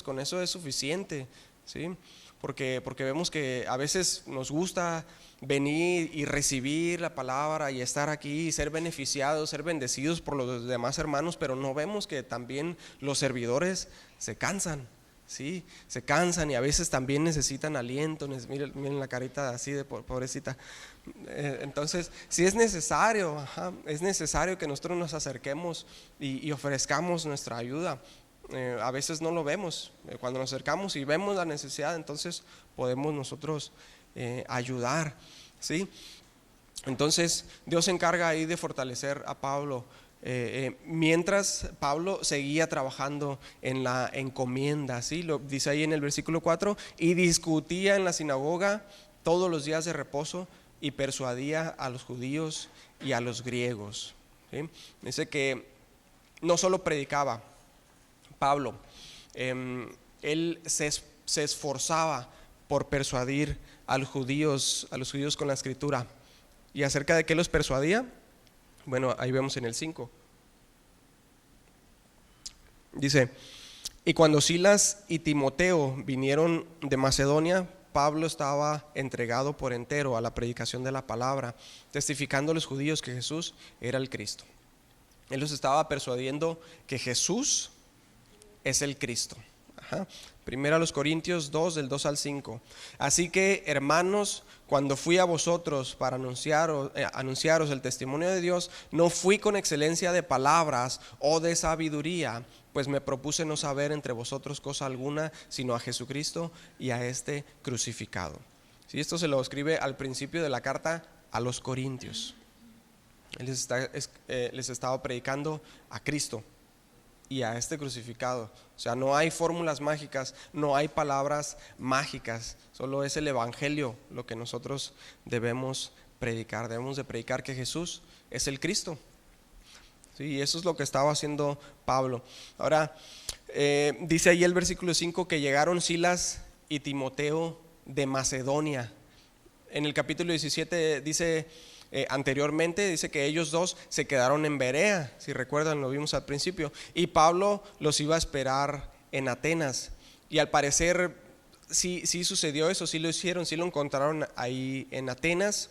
con eso es suficiente, ¿sí? Porque vemos que a veces nos gusta venir y recibir la palabra y estar aquí y ser beneficiados, ser bendecidos por los demás hermanos, pero no vemos que también los servidores se cansan, ¿sí? Se cansan, y a veces también necesitan aliento. Miren la carita así de pobrecita. Entonces, sí es necesario, es necesario que nosotros nos acerquemos y ofrezcamos nuestra ayuda. A veces no lo vemos. Cuando nos acercamos y vemos la necesidad, entonces podemos nosotros ayudar, ¿sí? Entonces Dios se encarga ahí de fortalecer a Pablo, mientras Pablo seguía trabajando en la encomienda, ¿sí? Lo dice ahí en el versículo 4: y discutía en la sinagoga todos los días de reposo y persuadía a los judíos y a los griegos, ¿sí? Dice que no solo predicaba Pablo, él se esforzaba por persuadir a los judíos con la escritura. ¿Y acerca de qué los persuadía? Bueno, ahí vemos en el 5. Dice: y cuando Silas y Timoteo vinieron de Macedonia, Pablo estaba entregado por entero a la predicación de la palabra, testificando a los judíos que Jesús era el Cristo. Él los estaba persuadiendo que Jesús es el Cristo. Primera a los Corintios 2, del 2 al 5. Así que, hermanos, cuando fui a vosotros para anunciaros el testimonio de Dios, no fui con excelencia de palabras o de sabiduría, pues me propuse no saber entre vosotros cosa alguna, sino a Jesucristo y a este crucificado. Sí, esto se lo escribe al principio de la carta a los Corintios. Él les estaba predicando a Cristo y a este crucificado. O sea, no hay fórmulas mágicas, no hay palabras mágicas, solo es el evangelio lo que nosotros debemos predicar. Debemos de predicar que Jesús es el Cristo. Sí, y eso es lo que estaba haciendo Pablo. Ahora, dice ahí el versículo 5 que llegaron Silas y Timoteo de Macedonia. En el capítulo 17 dice... anteriormente dice que ellos dos se quedaron en Berea, si recuerdan, lo vimos al principio, y Pablo los iba a esperar en Atenas, y al parecer sí sucedió eso, sí lo hicieron, sí lo encontraron ahí en Atenas,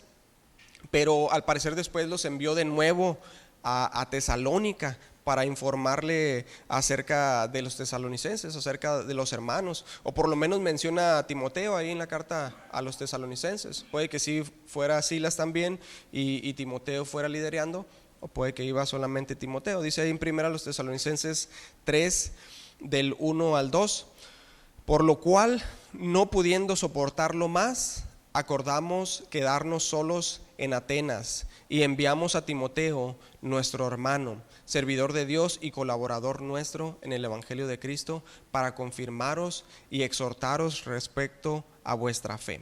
pero al parecer después los envió de nuevo a Tesalónica para informarle acerca de los tesalonicenses, acerca de los hermanos, o por lo menos menciona a Timoteo ahí en la carta a los tesalonicenses. Puede que sí fuera Silas también y Timoteo fuera liderando, o puede que iba solamente Timoteo. Dice ahí en primera los tesalonicenses 3 del 1 al 2, por lo cual, no pudiendo soportarlo más, acordamos quedarnos solos en Atenas y enviamos a Timoteo, nuestro hermano, servidor de Dios y colaborador nuestro en el Evangelio de Cristo, para confirmaros y exhortaros respecto a vuestra fe.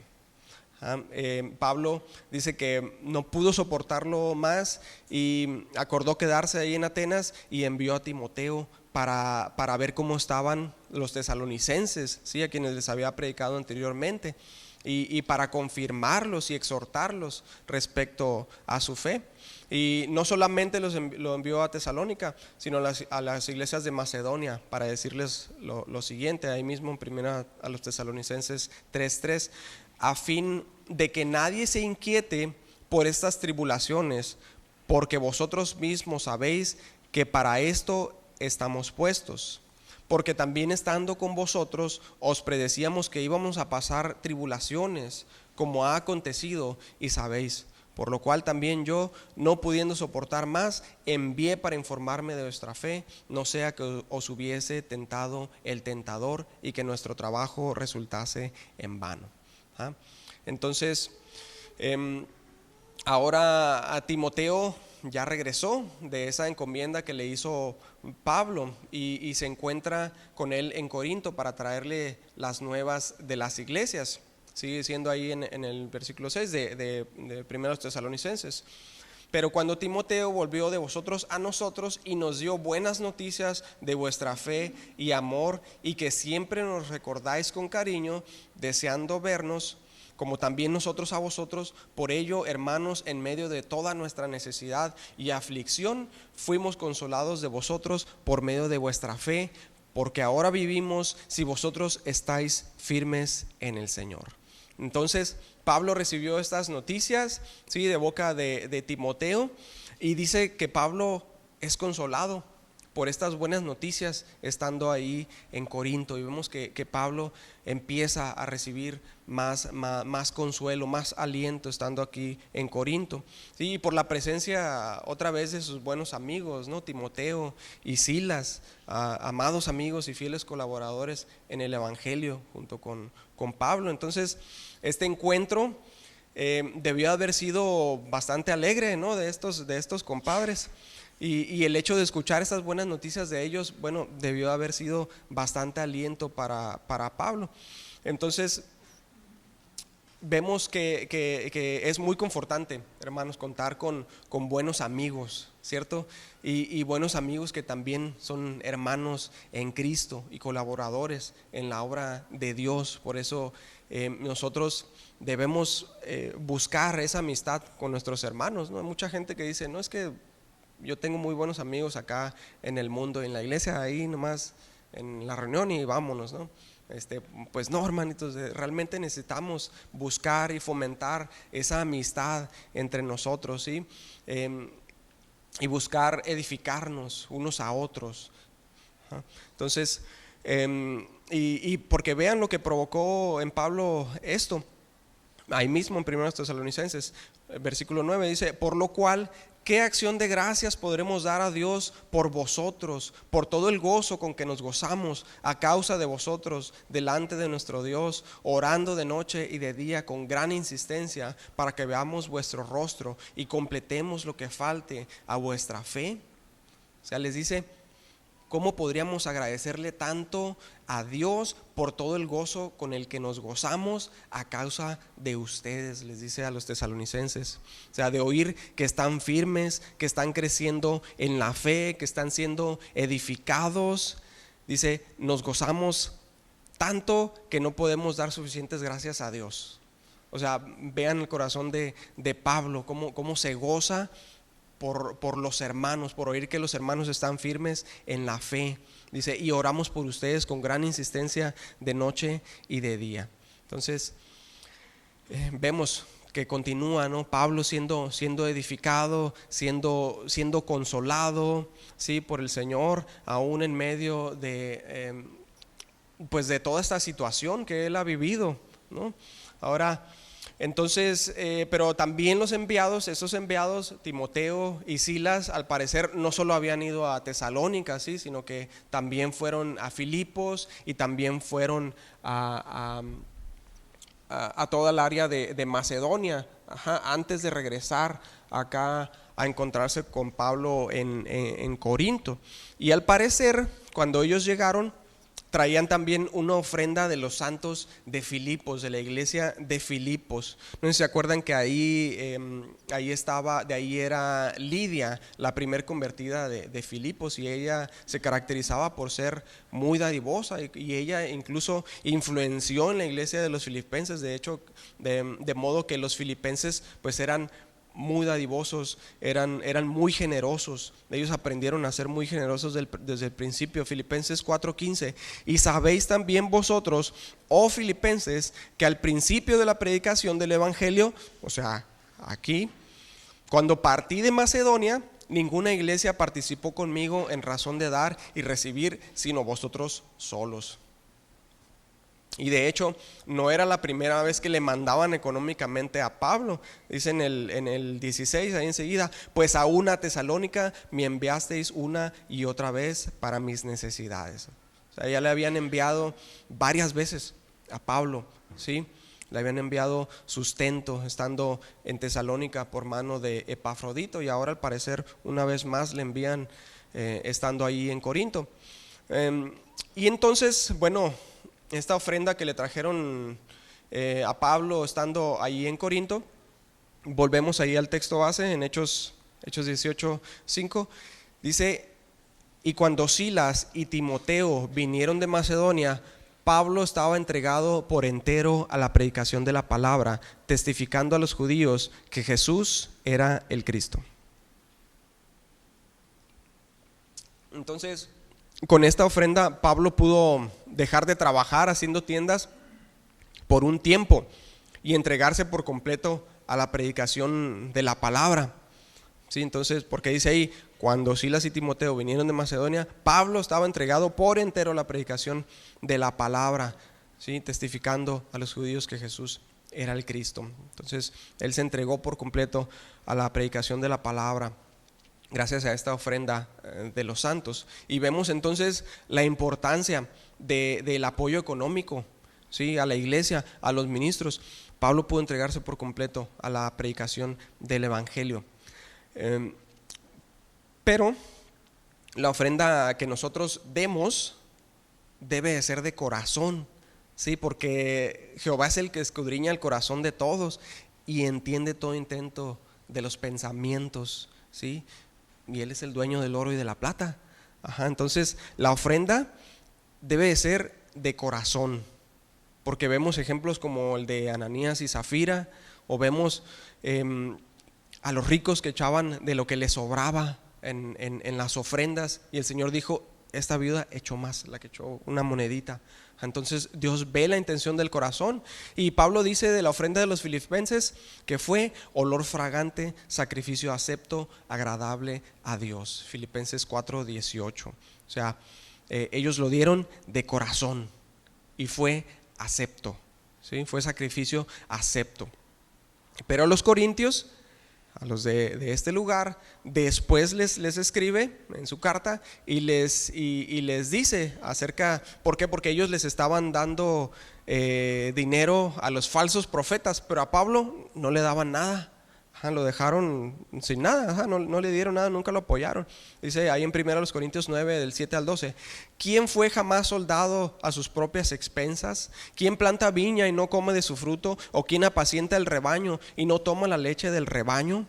Pablo dice que no pudo soportarlo más y acordó quedarse ahí en Atenas y envió a Timoteo para ver cómo estaban los tesalonicenses, ¿sí? A quienes les había predicado anteriormente, y para confirmarlos y exhortarlos respecto a su fe. Y no solamente lo envió a Tesalónica, sino a las iglesias de Macedonia, para decirles lo siguiente, ahí mismo en primera a los tesalonicenses 3:3, a fin de que nadie se inquiete por estas tribulaciones, porque vosotros mismos sabéis que para esto estamos puestos. Porque también estando con vosotros os predecíamos que íbamos a pasar tribulaciones, como ha acontecido y sabéis. Por lo cual también yo, no pudiendo soportar más, envié para informarme de vuestra fe, no sea que os hubiese tentado el tentador y que nuestro trabajo resultase en vano. Entonces, ahora a Timoteo ya regresó de esa encomienda que le hizo Pablo y se encuentra con él en Corinto para traerle las nuevas de las iglesias. Sigue siendo ahí en el versículo 6 de primeros tesalonicenses. Pero cuando Timoteo volvió de vosotros a nosotros y nos dio buenas noticias de vuestra fe y amor, y que siempre nos recordáis con cariño, deseando vernos, como también nosotros a vosotros, por ello, hermanos, en medio de toda nuestra necesidad y aflicción, fuimos consolados de vosotros por medio de vuestra fe, porque ahora vivimos si vosotros estáis firmes en el Señor. Entonces, Pablo recibió estas noticias, ¿sí?, de boca de Timoteo, y dice que Pablo es consolado por estas buenas noticias estando ahí en Corinto, y vemos que Pablo empieza a recibir más consuelo, más aliento estando aquí en Corinto, ¿sí? Y por la presencia otra vez de sus buenos amigos, ¿no? Timoteo y Silas, amados amigos y fieles colaboradores en el Evangelio junto con Pablo. Entonces este encuentro debió haber sido bastante alegre, ¿no?, de estos compadres. Y el hecho de escuchar estas buenas noticias de ellos, bueno, debió haber sido bastante aliento para Pablo. Entonces, vemos que es muy confortante, hermanos, contar con buenos amigos, ¿cierto? Y buenos amigos que también son hermanos en Cristo y colaboradores en la obra de Dios. Por eso nosotros debemos buscar esa amistad con nuestros hermanos, ¿no? Hay mucha gente que dice, no, es que yo tengo muy buenos amigos acá en el mundo, en la iglesia, ahí nomás en la reunión y vámonos, ¿no? pues no, hermanitos, realmente necesitamos buscar y fomentar esa amistad entre nosotros, ¿sí? Y buscar edificarnos unos a otros. Entonces, y porque vean lo que provocó en Pablo esto, ahí mismo en 1 Tesalonicenses, versículo 9 dice: por lo cual, ¿qué acción de gracias podremos dar a Dios por vosotros, por todo el gozo con que nos gozamos a causa de vosotros delante de nuestro Dios, orando de noche y de día con gran insistencia para que veamos vuestro rostro y completemos lo que falte a vuestra fe? O sea, les dice, ¿cómo podríamos agradecerle tanto a Dios por todo el gozo con el que nos gozamos a causa de ustedes? Les dice a los tesalonicenses. O sea, de oír que están firmes, que están creciendo en la fe, que están siendo edificados. Dice, nos gozamos tanto que no podemos dar suficientes gracias a Dios. O sea, vean el corazón de Pablo, cómo se goza por los hermanos, por oír que los hermanos están firmes en la fe. Dice, y oramos por ustedes con gran insistencia de noche y de día. Entonces, vemos que continúa, ¿no? Pablo siendo edificado, siendo consolado, ¿sí? Por el Señor, aún en medio de, pues de toda esta situación que él ha vivido, ¿no? Ahora, entonces, pero también esos enviados, Timoteo y Silas, al parecer no solo habían ido a Tesalónica, ¿sí? Sino que también fueron a Filipos y también fueron a toda el área de Macedonia, antes de regresar acá a encontrarse con Pablo en Corinto. Y al parecer, cuando ellos llegaron, traían también una ofrenda de los santos de Filipos, de la iglesia de Filipos. No sé si se acuerdan que ahí estaba, de ahí era Lidia, la primer convertida de Filipos, y ella se caracterizaba por ser muy dadivosa, y ella incluso influenció en la iglesia de los filipenses. De hecho, de modo que los filipenses pues eran muy dadivosos, eran muy generosos. Ellos aprendieron a ser muy generosos desde el principio. Filipenses 4:15: y sabéis también vosotros, oh filipenses, que al principio de la predicación del evangelio, o sea, aquí, cuando partí de Macedonia, ninguna iglesia participó conmigo en razón de dar y recibir, sino vosotros solos. Y de hecho no era la primera vez que le mandaban económicamente a Pablo. Dice en el 16, ahí enseguida: pues a una Tesalónica me enviasteis una y otra vez para mis necesidades. O sea, ya le habían enviado varias veces a Pablo, ¿sí? Le habían enviado sustento estando en Tesalónica por mano de Epafrodito, y ahora al parecer una vez más le envían estando ahí en Corinto. Y entonces, bueno, esta ofrenda que le trajeron a Pablo estando ahí en Corinto, volvemos ahí al texto base en Hechos 18:5, dice: y cuando Silas y Timoteo vinieron de Macedonia, Pablo estaba entregado por entero a la predicación de la palabra, testificando a los judíos que Jesús era el Cristo. Entonces, con esta ofrenda Pablo pudo dejar de trabajar haciendo tiendas por un tiempo y entregarse por completo a la predicación de la palabra, ¿sí? Entonces, porque dice ahí, cuando Silas y Timoteo vinieron de Macedonia, Pablo estaba entregado por entero a la predicación de la palabra, ¿sí? Testificando a los judíos que Jesús era el Cristo. Entonces él se entregó por completo a la predicación de la palabra, gracias a esta ofrenda de los santos. Y vemos entonces la importancia del apoyo económico, ¿sí? A la iglesia, a los ministros. Pablo pudo entregarse por completo a la predicación del evangelio. Pero la ofrenda que nosotros demos debe de ser de corazón, ¿sí? Porque Jehová es el que escudriña el corazón de todos y entiende todo intento de los pensamientos, ¿sí? Y Él es el dueño del oro y de la plata. Entonces la ofrenda debe de ser de corazón, porque vemos ejemplos como el de Ananías y Zafira, o vemos a los ricos que echaban de lo que les sobraba en las ofrendas, y el Señor dijo: esta viuda echó más, la que echó una monedita. Entonces Dios ve la intención del corazón. Y Pablo dice de la ofrenda de los filipenses que fue olor fragante, sacrificio acepto, agradable a Dios. Filipenses 4:18. O sea, ellos lo dieron de corazón y fue acepto, ¿sí? Fue sacrificio acepto. Pero a los corintios, a los de este lugar, después les escribe en su carta y les dice acerca, ¿por qué? Porque ellos les estaban dando dinero a los falsos profetas, pero a Pablo no le daban nada. Lo dejaron sin nada, no le dieron nada, nunca lo apoyaron. Dice ahí en 1 Corintios 9 del 7 al 12: ¿quién fue jamás soldado a sus propias expensas? ¿Quién planta viña y no come de su fruto? ¿O quién apacienta el rebaño y no toma la leche del rebaño?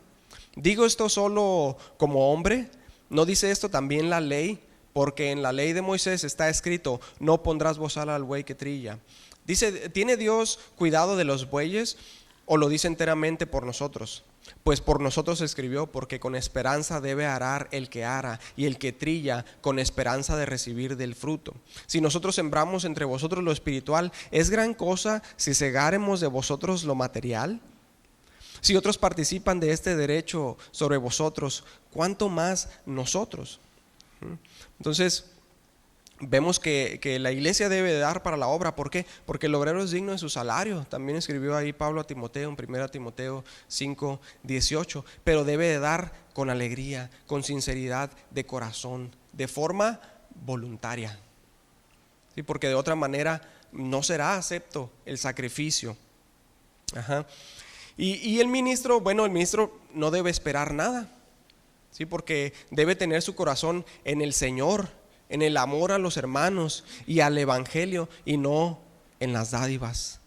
¿Digo esto solo como hombre? ¿No dice esto también la ley? Porque en la ley de Moisés está escrito: no pondrás bozal al buey que trilla. Dice, ¿tiene Dios cuidado de los bueyes o lo dice enteramente por nosotros? Pues por nosotros escribió, porque con esperanza debe arar el que ara, y el que trilla con esperanza de recibir del fruto. Si nosotros sembramos entre vosotros lo espiritual, ¿es gran cosa si segáremos de vosotros lo material? Si otros participan de este derecho sobre vosotros, ¿cuánto más nosotros? Entonces vemos que la iglesia debe dar para la obra. ¿Por qué? Porque el obrero es digno de su salario. También escribió ahí Pablo a Timoteo en 1 Timoteo 5:18. Pero debe de dar con alegría, con sinceridad de corazón, de forma voluntaria, ¿sí? Porque de otra manera no será acepto el sacrificio. Y el ministro, bueno, el ministro no debe esperar nada, ¿sí? Porque debe tener su corazón en el Señor, en el amor a los hermanos y al evangelio, y no en las dádivas.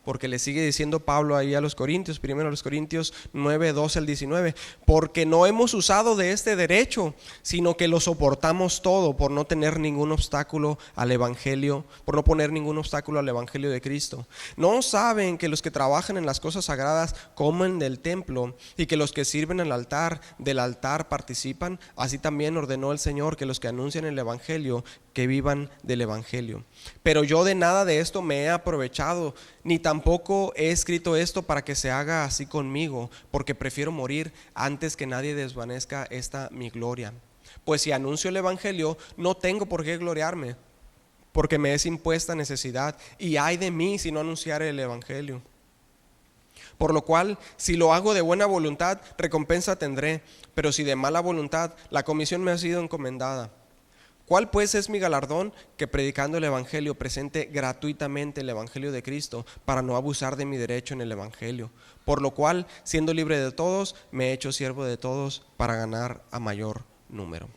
Porque le sigue diciendo Pablo ahí a los Corintios, primero a los Corintios 9, 12 al 19: porque no hemos usado de este derecho, sino que lo soportamos todo por no tener ningún obstáculo al evangelio, por no poner ningún obstáculo al evangelio de Cristo. ¿No saben que los que trabajan en las cosas sagradas comen del templo, y que los que sirven al altar del altar participan? Así también ordenó el Señor que los que anuncian el evangelio que vivan del evangelio. Pero yo de nada de esto me he aprovechado, ni tampoco he escrito esto para que se haga así conmigo, porque prefiero morir antes que nadie desvanezca esta mi gloria. Pues si anuncio el evangelio, no tengo por qué gloriarme, porque me es impuesta necesidad, y ay de mí si no anunciare el evangelio. Por lo cual, si lo hago de buena voluntad, recompensa tendré, pero si de mala voluntad, la comisión me ha sido encomendada. ¿Cuál pues es mi galardón? Que predicando el evangelio presente gratuitamente el evangelio de Cristo, para no abusar de mi derecho en el evangelio. Por lo cual, siendo libre de todos, me he hecho siervo de todos para ganar a mayor número.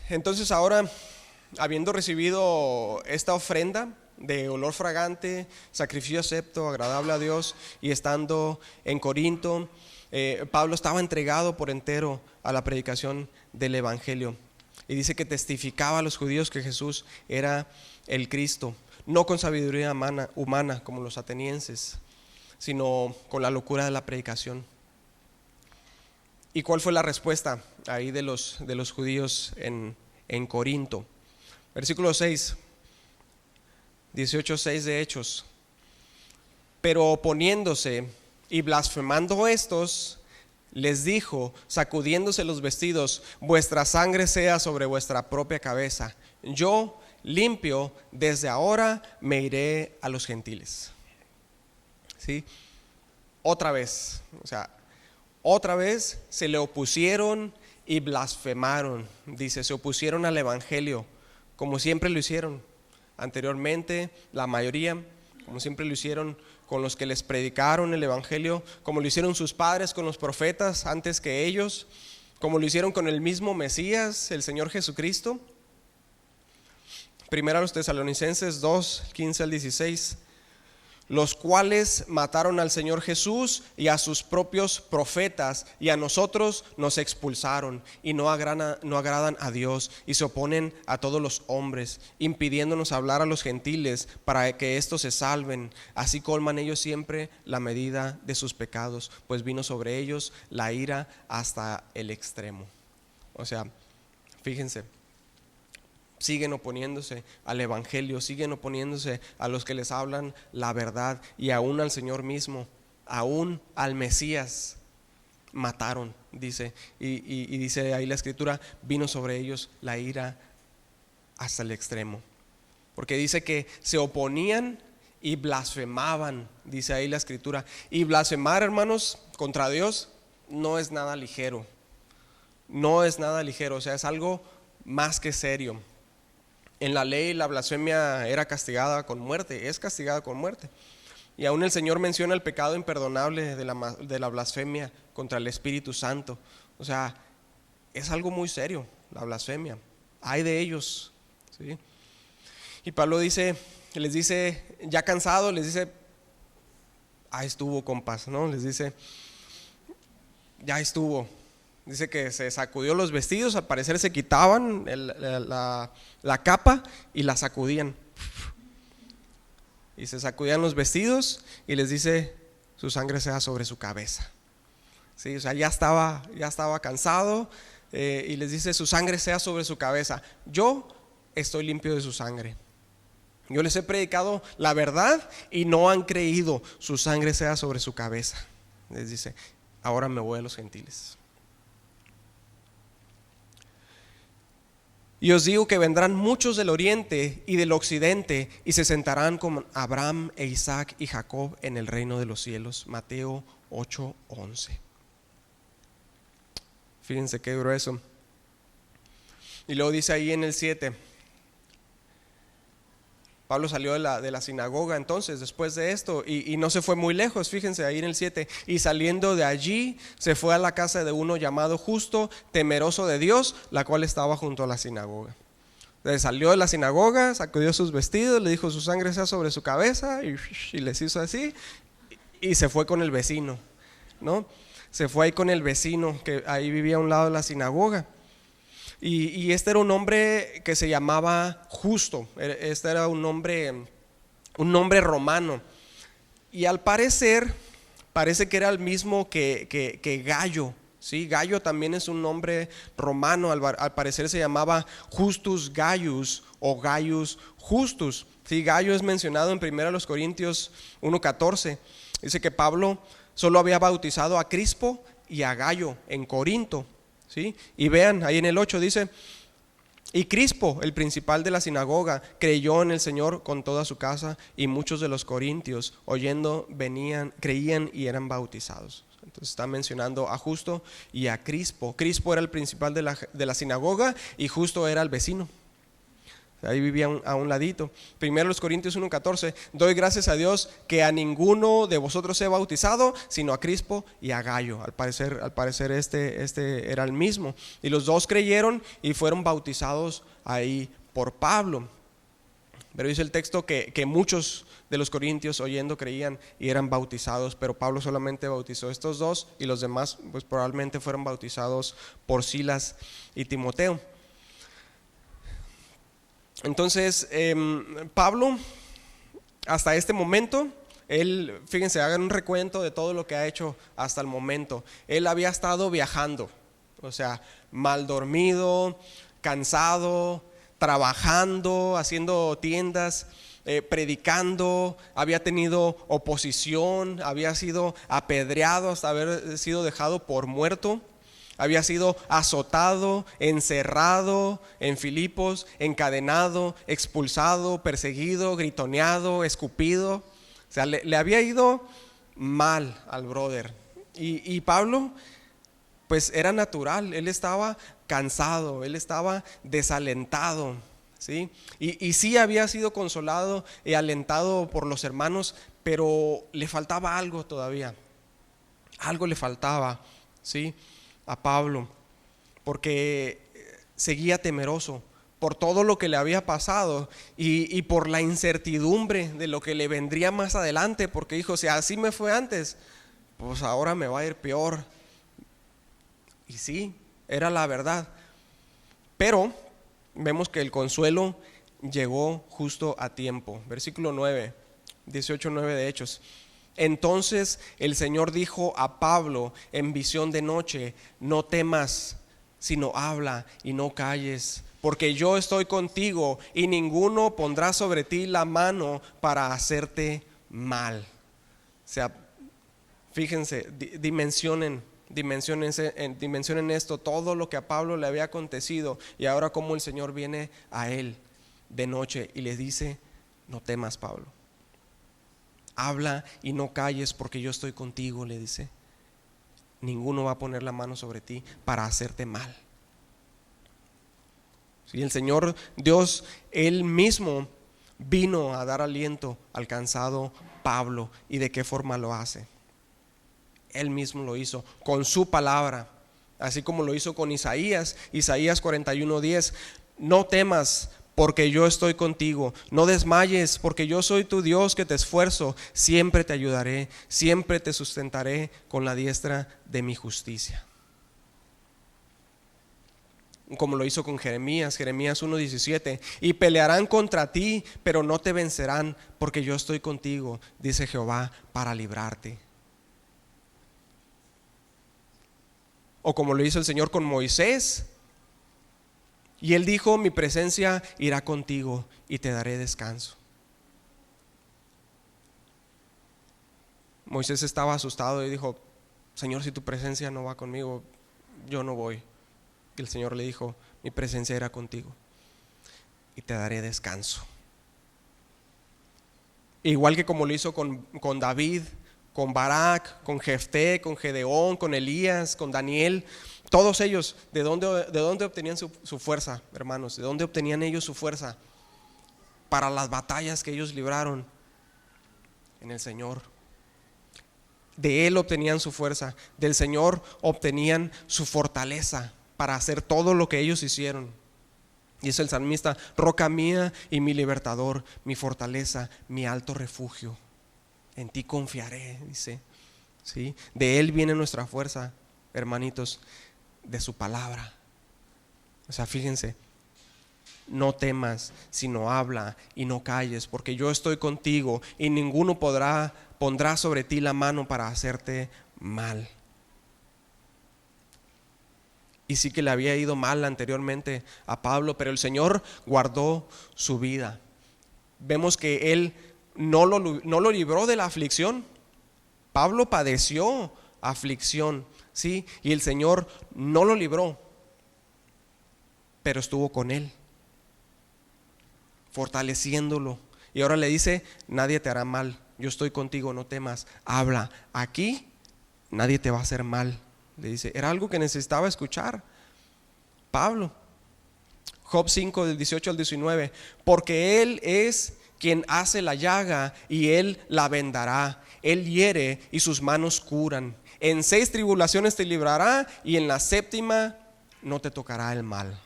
Entonces ahora, habiendo recibido esta ofrenda de olor fragante, sacrificio acepto, agradable a Dios, y estando en Corinto, Pablo estaba entregado por entero a la predicación del evangelio, y dice que testificaba a los judíos que Jesús era el Cristo, no con sabiduría humana como los atenienses, sino con la locura de la predicación. ¿Y cuál fue la respuesta ahí de los judíos en Corinto? Versículo 6, 18:6 de Hechos: pero oponiéndose y blasfemando estos, les dijo, sacudiéndose los vestidos: vuestra sangre sea sobre vuestra propia cabeza. Yo, limpio, desde ahora me iré a los gentiles. ¿Sí? Otra vez, otra vez se le opusieron y blasfemaron. Dice, se opusieron al evangelio, como siempre lo hicieron anteriormente, la mayoría, como siempre lo hicieron con los que les predicaron el evangelio, como lo hicieron sus padres con los profetas antes que ellos, como lo hicieron con el mismo Mesías, el Señor Jesucristo. Primero a los Tesalonicenses 2, 15 al 16: los cuales mataron al Señor Jesús y a sus propios profetas, y a nosotros nos expulsaron, y no agradan a Dios, y se oponen a todos los hombres, impidiéndonos hablar a los gentiles para que éstos se salven. Así colman ellos siempre la medida de sus pecados, pues vino sobre ellos la ira hasta el extremo. O sea, fíjense, siguen oponiéndose al evangelio, siguen oponiéndose a los que les hablan la verdad, y aún al Señor mismo, aún al Mesías mataron, dice, y dice ahí la escritura, vino sobre ellos la ira hasta el extremo, porque dice que se oponían y blasfemaban, dice ahí la escritura. Y blasfemar, hermanos, contra Dios no es nada ligero, no es nada ligero, o sea, es algo más que serio. En la ley la blasfemia era castigada con muerte, es castigada con muerte. Y aún el Señor menciona el pecado imperdonable de la blasfemia contra el Espíritu Santo. O sea, es algo muy serio la blasfemia. Hay de ellos, ¿sí? Y Pablo les dice, ya cansado, les dice, estuvo, compas, ¿no? Les dice, ya estuvo. Dice que se sacudió los vestidos, al parecer se quitaban la capa y la sacudían. Y se sacudían los vestidos y les dice, su sangre sea sobre su cabeza. Sí, o sea, ya estaba cansado, y les dice, su sangre sea sobre su cabeza. Yo estoy limpio de su sangre. Yo les he predicado la verdad y no han creído, su sangre sea sobre su cabeza. Les dice, ahora me voy a los gentiles. Y os digo que vendrán muchos del oriente y del occidente y se sentarán con Abraham e Isaac y Jacob en el reino de los cielos. Mateo 8:11. Fíjense qué grueso. Y luego dice ahí en el 7, Pablo salió de la sinagoga entonces después de esto y no se fue muy lejos. Fíjense ahí en el 7, y saliendo de allí se fue a la casa de uno llamado Justo, temeroso de Dios, la cual estaba junto a la sinagoga. Entonces salió de la sinagoga, sacudió sus vestidos, le dijo, su sangre sea sobre su cabeza, y les hizo así, y se fue con el vecino, ¿no? Se fue ahí con el vecino que ahí vivía a un lado de la sinagoga. Y este era un hombre que se llamaba Justo. Este era un nombre romano. Y al parecer, parece que era el mismo que Gallo. ¿Sí? Gallo también es un nombre romano. Al parecer se llamaba Justus Gaius o Gaius Justus. ¿Sí? Gallo es mencionado en 1 Corintios 1:14. Dice que Pablo solo había bautizado a Crispo y a Gallo en Corinto. ¿Sí? Y vean, ahí en el 8 dice, y Crispo, el principal de la sinagoga, creyó en el Señor con toda su casa, y muchos de los corintios, oyendo, creían y eran bautizados. Entonces está mencionando a Justo y a Crispo. Crispo era el principal de la sinagoga y Justo era el vecino. Ahí vivían a un ladito. 1 Corintios 1:14, doy gracias a Dios que a ninguno de vosotros he bautizado, sino a Crispo y a Gallo. Al parecer este era el mismo. Y los dos creyeron y fueron bautizados ahí por Pablo. Pero dice el texto que muchos de los corintios oyendo creían y eran bautizados, pero Pablo solamente bautizó a estos dos, y los demás pues probablemente fueron bautizados por Silas y Timoteo. Entonces Pablo hasta este momento, él, fíjense, hagan un recuento de todo lo que ha hecho hasta el momento. Él había estado viajando, o sea, mal dormido, cansado, trabajando, haciendo tiendas, predicando, había tenido oposición, había sido apedreado hasta haber sido dejado por muerto. Había sido azotado, encerrado en Filipos, encadenado, expulsado, perseguido, gritoneado, escupido. O sea, le había ido mal al brother. Y Pablo, pues era natural, él estaba cansado, él estaba desalentado, ¿sí? Y sí había sido consolado y alentado por los hermanos, pero le faltaba algo todavía. Algo le faltaba, ¿sí?, a Pablo, porque seguía temeroso por todo lo que le había pasado y por la incertidumbre de lo que le vendría más adelante, porque dijo, si así me fue antes, pues ahora me va a ir peor. Y sí, era la verdad. Pero vemos que el consuelo llegó justo a tiempo. Versículo 9, 18:9 de Hechos. Entonces el Señor dijo a Pablo en visión de noche: no temas, sino habla y no calles, porque yo estoy contigo y ninguno pondrá sobre ti la mano para hacerte mal. O sea, fíjense, dimensionen esto, todo lo que a Pablo le había acontecido, y ahora como el Señor viene a él de noche y le dice: no temas, Pablo, habla y no calles, porque yo estoy contigo, le dice. Ninguno va a poner la mano sobre ti para hacerte mal. Y el Señor Dios, Él mismo vino a dar aliento al cansado Pablo. ¿Y de qué forma lo hace? Él mismo lo hizo con su palabra, así como lo hizo con Isaías 41:10. No temas, porque yo estoy contigo. No desmayes, porque yo soy tu Dios que te esfuerzo. Siempre te ayudaré, siempre te sustentaré con la diestra de mi justicia. Como lo hizo con Jeremías 1:17. Y pelearán contra ti, pero no te vencerán, porque yo estoy contigo, dice Jehová, para librarte. O como lo hizo el Señor con Moisés, y él dijo: mi presencia irá contigo y te daré descanso. Moisés estaba asustado y dijo: Señor, si tu presencia no va conmigo, yo no voy. Y el Señor le dijo: mi presencia irá contigo y te daré descanso. Igual que como lo hizo con David, con Barak, con Jefté, con Gedeón, con Elías, con Daniel. Todos ellos, ¿de dónde obtenían su fuerza, hermanos? ¿De dónde obtenían ellos su fuerza para las batallas que ellos libraron? En el Señor. De Él obtenían su fuerza, del Señor obtenían su fortaleza para hacer todo lo que ellos hicieron. Dice el salmista: roca mía y mi libertador, mi fortaleza, mi alto refugio. En ti confiaré, dice. ¿Sí? De Él viene nuestra fuerza, hermanitos, de su palabra. O sea, fíjense: no temas, sino habla y no calles, porque yo estoy contigo y ninguno pondrá sobre ti la mano para hacerte mal. Y sí que le había ido mal anteriormente a Pablo, pero el Señor guardó su vida. Vemos que Él no lo libró de la aflicción. Pablo padeció aflicción, ¿sí? Y el Señor no lo libró, pero estuvo con él, fortaleciéndolo. Y ahora le dice: nadie te hará mal, yo estoy contigo, no temas, habla, aquí nadie te va a hacer mal. Le dice, era algo que necesitaba escuchar Pablo. Job 5 del 18 al 19. Porque Él es quien hace la llaga y Él la vendará. Él hiere y sus manos curan. En 6 tribulaciones te librará y en la 7ª no te tocará el mal.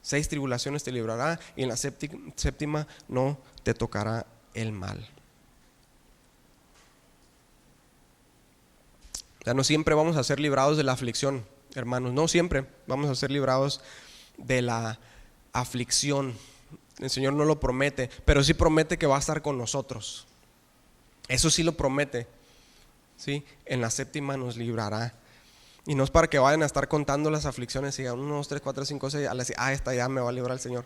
6 tribulaciones te librará y en la 7ª no te tocará el mal. Ya no siempre vamos a ser librados de la aflicción, hermanos. No siempre vamos a ser librados de la aflicción. El Señor no lo promete, pero sí promete que va a estar con nosotros. Eso sí lo promete, ¿sí? En la 7ª nos librará. Y no es para que vayan a estar contando las aflicciones y digan 1, 2, 3, 4, 5, 6, esta ya me va a librar el Señor.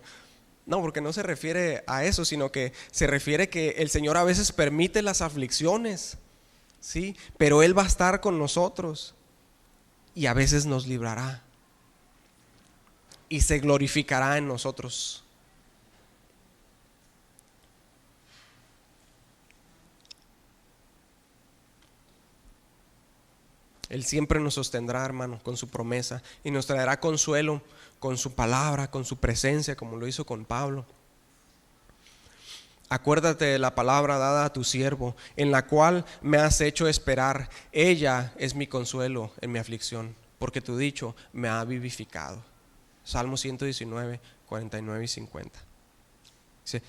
No, porque no se refiere a eso, sino que se refiere que el Señor a veces permite las aflicciones, ¿sí? Pero Él va a estar con nosotros y a veces nos librará y se glorificará en nosotros. Él siempre nos sostendrá, hermano, con su promesa y nos traerá consuelo con su palabra, con su presencia, como lo hizo con Pablo. Acuérdate de la palabra dada a tu siervo, en la cual me has hecho esperar. Ella es mi consuelo en mi aflicción, porque tu dicho me ha vivificado. Salmo 119, 49 y 50. Dice: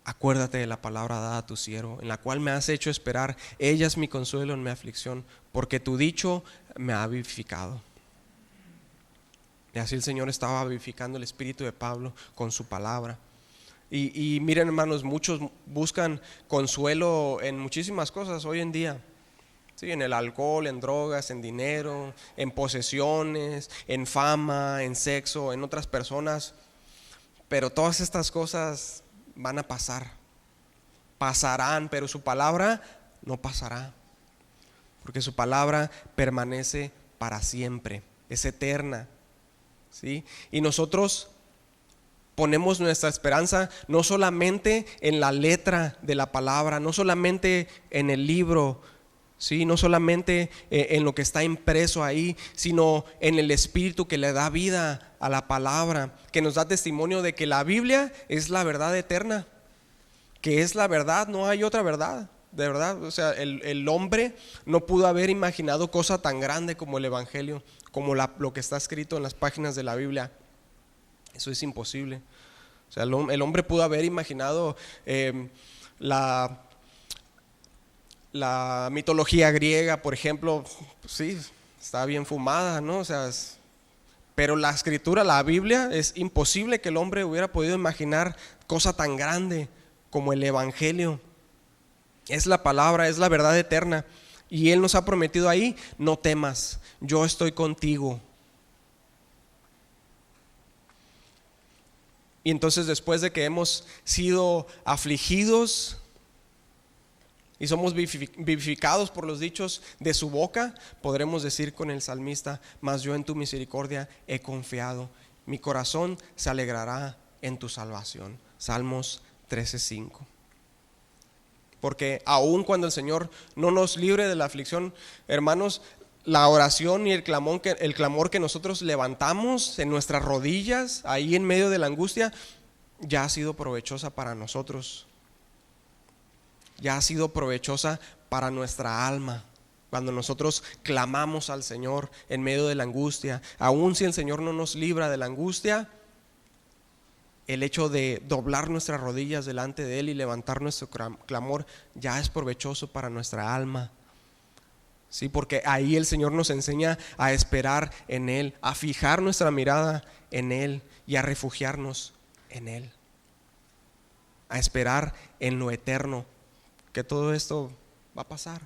acuérdate de la palabra dada a tu siervo, en la cual me has hecho esperar. Ella es mi consuelo en mi aflicción, porque tu dicho me ha vivificado. Y así el Señor estaba vivificando el espíritu de Pablo con su palabra. Y miren, hermanos, muchos buscan consuelo en muchísimas cosas hoy en día. Sí, en el alcohol, en drogas, en dinero, en posesiones, en fama, en sexo, en otras personas. Pero todas estas cosas van a pasar, pasarán, pero su palabra no pasará, porque su palabra permanece para siempre, es eterna, ¿sí? Y nosotros ponemos nuestra esperanza no solamente en la letra de la palabra, no solamente en el libro, ¿sí? No solamente en lo que está impreso ahí, sino en el Espíritu que le da vida a la palabra, que nos da testimonio de que la Biblia es la verdad eterna, que es la verdad, no hay otra verdad, de verdad. O sea, el hombre no pudo haber imaginado cosa tan grande como el Evangelio, como lo que está escrito en las páginas de la Biblia. Eso es imposible. O sea, el hombre pudo haber imaginado la mitología griega, por ejemplo. Sí, está bien fumada, ¿no? O sea, pero la escritura, la Biblia, es imposible que el hombre hubiera podido imaginar cosa tan grande como el Evangelio. Es la palabra, es la verdad eterna. Y Él nos ha prometido ahí: no temas, yo estoy contigo. Y entonces, después de que hemos sido afligidos y somos vivificados por los dichos de su boca, podremos decir con el salmista: mas yo en tu misericordia he confiado, mi corazón se alegrará en tu salvación. Salmos 13:5. Porque aun cuando el Señor no nos libre de la aflicción, hermanos, la oración y el clamor que nosotros levantamos en nuestras rodillas, ahí en medio de la angustia, ya ha sido provechosa para nosotros. Ya ha sido provechosa para nuestra alma. Cuando nosotros clamamos al Señor en medio de la angustia, aun si el Señor no nos libra de la angustia, el hecho de doblar nuestras rodillas delante de Él y levantar nuestro clamor ya es provechoso para nuestra alma. Sí, porque ahí el Señor nos enseña a esperar en Él, a fijar nuestra mirada en Él y a refugiarnos en Él, a esperar en lo eterno, que todo esto va a pasar,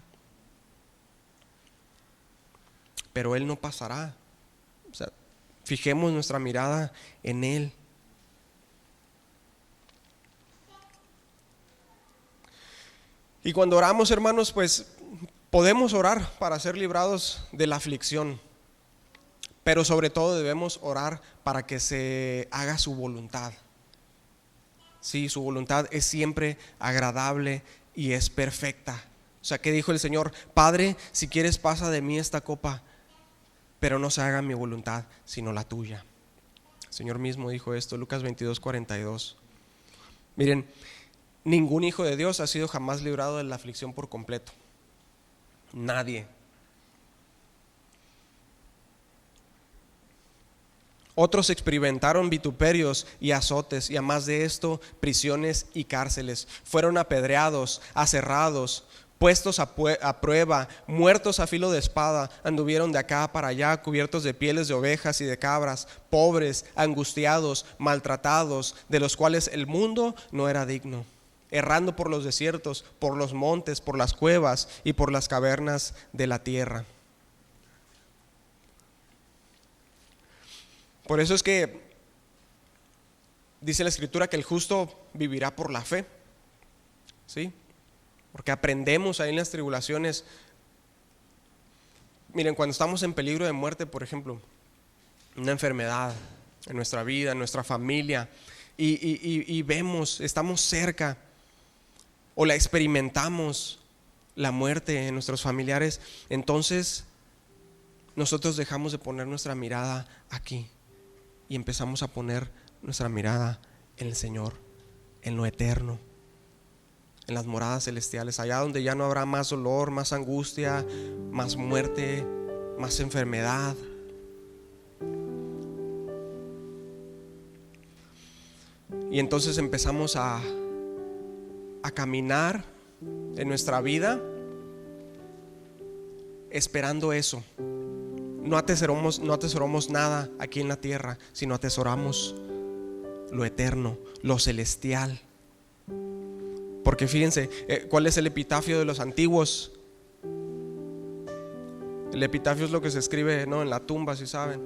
pero Él no pasará. O sea, fijemos nuestra mirada en Él. Y cuando oramos, hermanos, pues podemos orar para ser librados de la aflicción, pero sobre todo debemos orar para que se haga su voluntad. Sí, su voluntad es siempre agradable y es perfecta. O sea, ¿qué dijo el Señor? Padre, si quieres pasa de mí esta copa, pero no se haga mi voluntad sino la tuya. El Señor mismo dijo esto, Lucas 22:42. Miren, ningún hijo de Dios ha sido jamás librado de la aflicción por completo. Nadie. Otros experimentaron vituperios y azotes, y además de esto, prisiones y cárceles. Fueron apedreados, aserrados, puestos a prueba, muertos a filo de espada. Anduvieron de acá para allá, cubiertos de pieles de ovejas y de cabras, pobres, angustiados, maltratados, de los cuales el mundo no era digno, errando por los desiertos, por los montes, por las cuevas y por las cavernas de la tierra. Por eso es que dice la Escritura que el justo vivirá por la fe, ¿sí? Porque aprendemos ahí en las tribulaciones. Miren, cuando estamos en peligro de muerte, por ejemplo, una enfermedad en nuestra vida, en nuestra familia, y vemos, estamos cerca, o la experimentamos, la muerte en nuestros familiares, entonces nosotros dejamos de poner nuestra mirada aquí y empezamos a poner nuestra mirada en el Señor, en lo eterno, en las moradas celestiales, allá donde ya no habrá más dolor, más angustia, más muerte, más enfermedad. Y entonces empezamos a caminar en nuestra vida esperando eso. No atesoramos nada aquí en la tierra, sino atesoramos lo eterno, lo celestial. Porque fíjense, ¿cuál es el epitafio de los antiguos? El epitafio es lo que se escribe, ¿no?, en la tumba, si saben.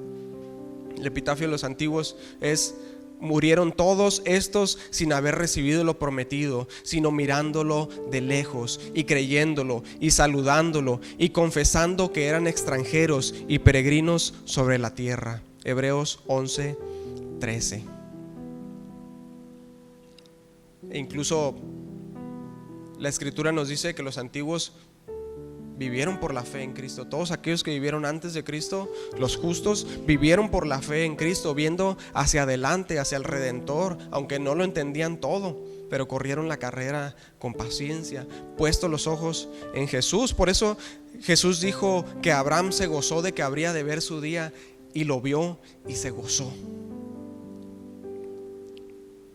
El epitafio de los antiguos es: murieron todos estos sin haber recibido lo prometido, sino mirándolo de lejos y creyéndolo y saludándolo y confesando que eran extranjeros y peregrinos sobre la tierra. Hebreos 11:13. E incluso la escritura nos dice que los antiguos vivieron por la fe en Cristo. Todos aquellos que vivieron antes de Cristo, los justos, vivieron por la fe en Cristo, viendo hacia adelante, hacia el Redentor, aunque no lo entendían todo, pero corrieron la carrera con paciencia, puesto los ojos en Jesús. Por eso Jesús dijo que Abraham se gozó de que habría de ver su día, y lo vio y se gozó,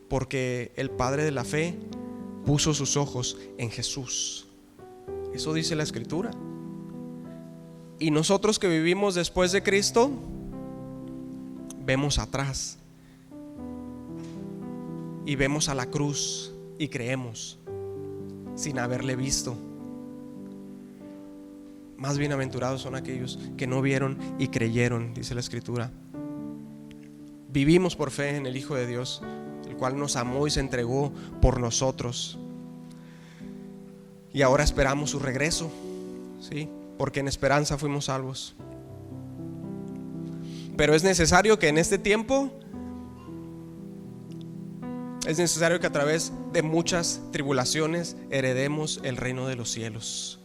porque el padre de la fe puso sus ojos en Jesús. Eso dice la escritura. Y nosotros que vivimos después de Cristo, vemos atrás y vemos a la cruz y creemos sin haberle visto. Más bienaventurados son aquellos que no vieron y creyeron, dice la escritura. Vivimos por fe en el Hijo de Dios, el cual nos amó y se entregó por nosotros. Y ahora esperamos su regreso, ¿sí? Porque en esperanza fuimos salvos. Pero es necesario que en este tiempo, es necesario que a través de muchas tribulaciones heredemos el reino de los cielos,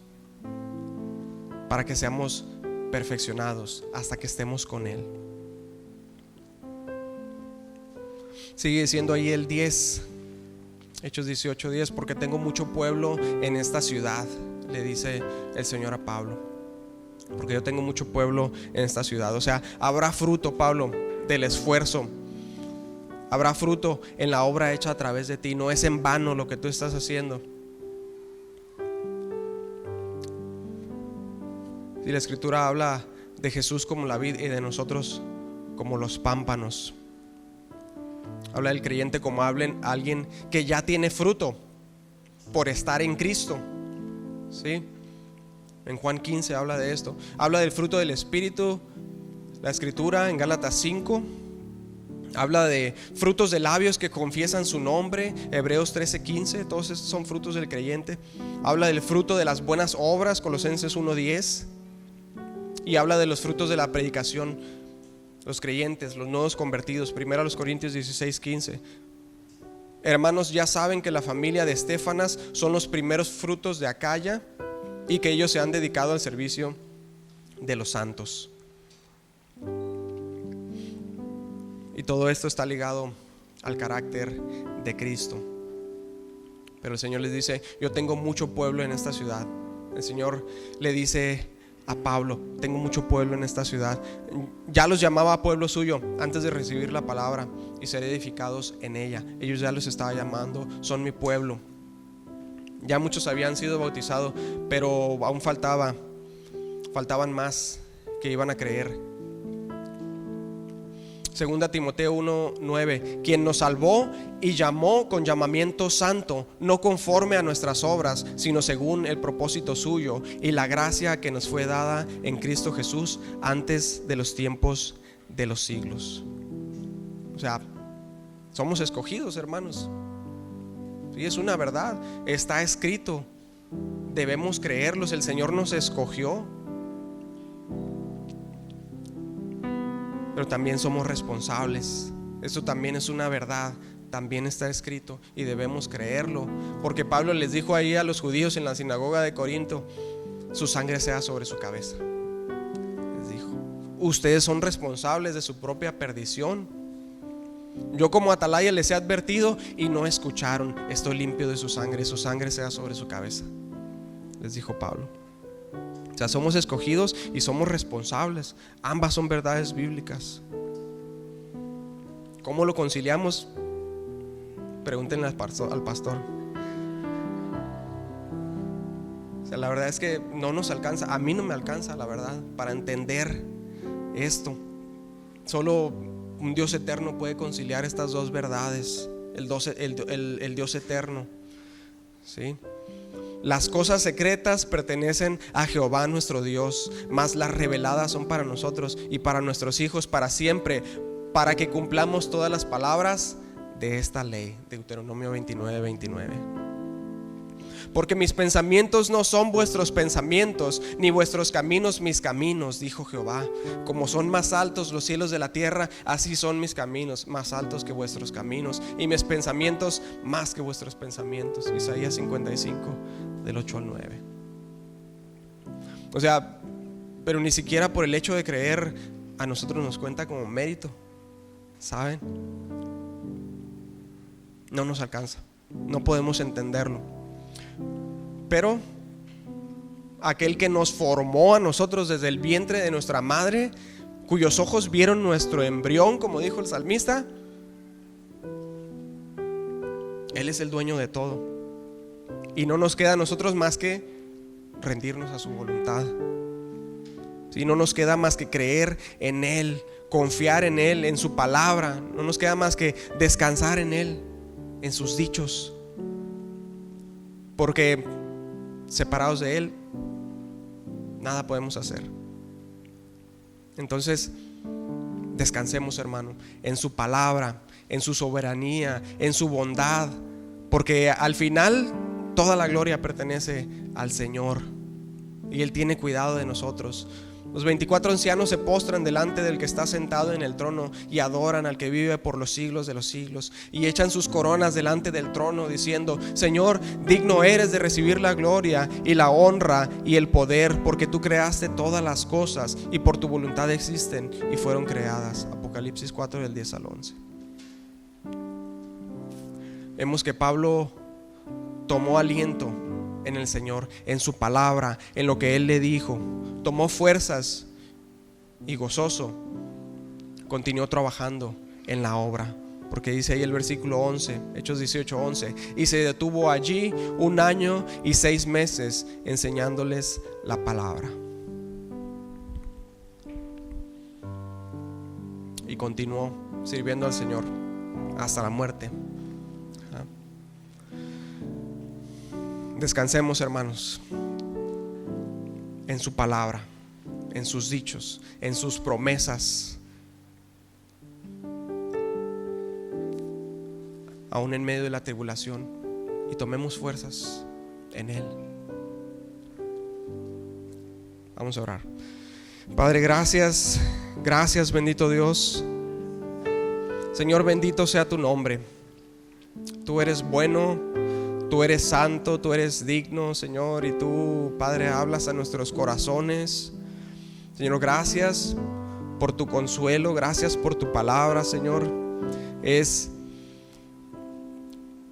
para que seamos perfeccionados hasta que estemos con Él. Sigue diciendo ahí el 10, Hechos 18:10, porque tengo mucho pueblo en esta ciudad, le dice el Señor a Pablo, porque yo tengo mucho pueblo en esta ciudad. O sea, habrá fruto, Pablo, del esfuerzo, habrá fruto en la obra hecha a través de ti. No es en vano lo que tú estás haciendo. Y la escritura habla de Jesús como la vid y de nosotros como los pámpanos. Habla del creyente como alguien que ya tiene fruto por estar en Cristo, ¿sí? En Juan 15 habla de esto. Habla del fruto del Espíritu, la escritura en Gálatas 5. Habla de frutos de labios que confiesan su nombre, Hebreos 13:15. Todos estos son frutos del creyente. Habla del fruto de las buenas obras, Colosenses 1:10. Y habla de los frutos de la predicación, los creyentes, los nuevos convertidos, 1 Corintios 16:15. Hermanos, ya saben que la familia de Estéfanas son los primeros frutos de Acaya y que ellos se han dedicado al servicio de los santos. Y todo esto está ligado al carácter de Cristo. Pero el Señor les dice: yo tengo mucho pueblo en esta ciudad. El Señor le dice a Pablo: tengo mucho pueblo en esta ciudad. Ya los llamaba pueblo suyo antes de recibir la palabra y ser edificados en ella. Ellos ya los estaba llamando: son mi pueblo. Ya muchos habían sido bautizados, pero aún faltaban más que iban a creer. Segunda Timoteo 1:9, quien nos salvó y llamó con llamamiento santo, no conforme a nuestras obras, sino según el propósito suyo y la gracia que nos fue dada en Cristo Jesús antes de los tiempos de los siglos. O sea, somos escogidos, hermanos. Sí, es una verdad, está escrito, debemos creerlos. El Señor nos escogió, pero también somos responsables. Esto también es una verdad, también está escrito y debemos creerlo, porque Pablo les dijo ahí a los judíos en la sinagoga de Corinto: su sangre sea sobre su cabeza. Les dijo: ustedes son responsables de su propia perdición. Yo como atalaya les he advertido y no escucharon. Estoy limpio de su sangre sea sobre su cabeza, les dijo Pablo. O sea, somos escogidos y somos responsables. Ambas son verdades bíblicas. ¿Cómo lo conciliamos? Pregúntenle al pastor. O sea, la verdad es que no nos alcanza, a mí no me alcanza, la verdad, para entender esto. Solo un Dios eterno puede conciliar estas dos verdades, el Dios eterno, ¿sí? Las cosas secretas pertenecen a Jehová nuestro Dios, mas las reveladas son para nosotros y para nuestros hijos para siempre, para que cumplamos todas las palabras de esta ley. Deuteronomio 29:29. Porque mis pensamientos no son vuestros pensamientos, ni vuestros caminos mis caminos, dijo Jehová. Como son más altos los cielos de la tierra, así son mis caminos más altos que vuestros caminos, y mis pensamientos más que vuestros pensamientos. Isaías 55, del 8 al 9. O sea, pero ni siquiera por el hecho de creer a nosotros nos cuenta como mérito, ¿saben? No nos alcanza, no podemos entenderlo. Pero aquel que nos formó a nosotros desde el vientre de nuestra madre, cuyos ojos vieron nuestro embrión, como dijo el salmista, Él es el dueño de todo. Y no nos queda a nosotros más que rendirnos a su voluntad. ¿Sí? No nos queda más que creer en Él, confiar en Él, en su palabra. No nos queda más que descansar en Él, en sus dichos. Porque separados de Él, nada podemos hacer. Entonces, descansemos, hermano, en su palabra, en su soberanía, en su bondad, porque al final toda la gloria pertenece al Señor y Él tiene cuidado de nosotros. Los 24 ancianos se postran delante del que está sentado en el trono y adoran al que vive por los siglos de los siglos, y echan sus coronas delante del trono diciendo: Señor, digno eres de recibir la gloria y la honra y el poder, porque tú creaste todas las cosas y por tu voluntad existen y fueron creadas. Apocalipsis 4 del 10 al 11. Vemos que Pablo tomó aliento en el Señor, en su palabra, en lo que Él le dijo. Tomó fuerzas y gozoso continuó trabajando en la obra, porque dice ahí el versículo 11, Hechos 18:11, y se detuvo allí 1 año y 6 meses enseñándoles la palabra. Y continuó sirviendo al Señor hasta la muerte. Descansemos, hermanos, en su palabra, en sus dichos, en sus promesas, aún en medio de la tribulación, y tomemos fuerzas en Él. Vamos a orar. Padre, gracias, gracias, bendito Dios. Señor, bendito sea tu nombre. Tú eres bueno, tú eres santo, tú eres digno, Señor, y tú, Padre, hablas a nuestros corazones. Señor, gracias por tu consuelo, gracias por tu palabra, Señor. Es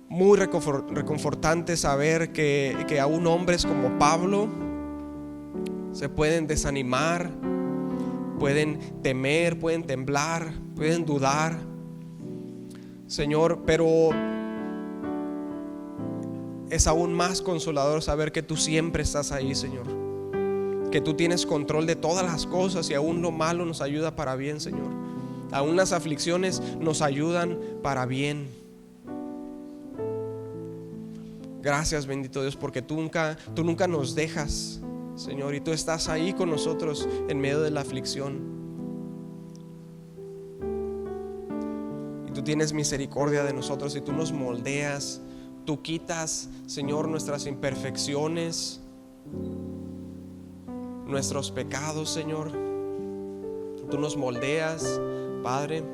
muy reconfortante saber que aún hombres como Pablo se pueden desanimar, pueden temer, pueden temblar, pueden dudar, Señor, pero es aún más consolador saber que tú siempre estás ahí, Señor, que tú tienes control de todas las cosas, y aún lo malo nos ayuda para bien, Señor. Aún las aflicciones nos ayudan para bien. Gracias, bendito Dios, porque tú nunca nos dejas, Señor, y tú estás ahí con nosotros en medio de la aflicción. Y tú tienes misericordia de nosotros y tú nos moldeas. Tú quitas, Señor, nuestras imperfecciones, nuestros pecados, Señor. Tú nos moldeas, Padre,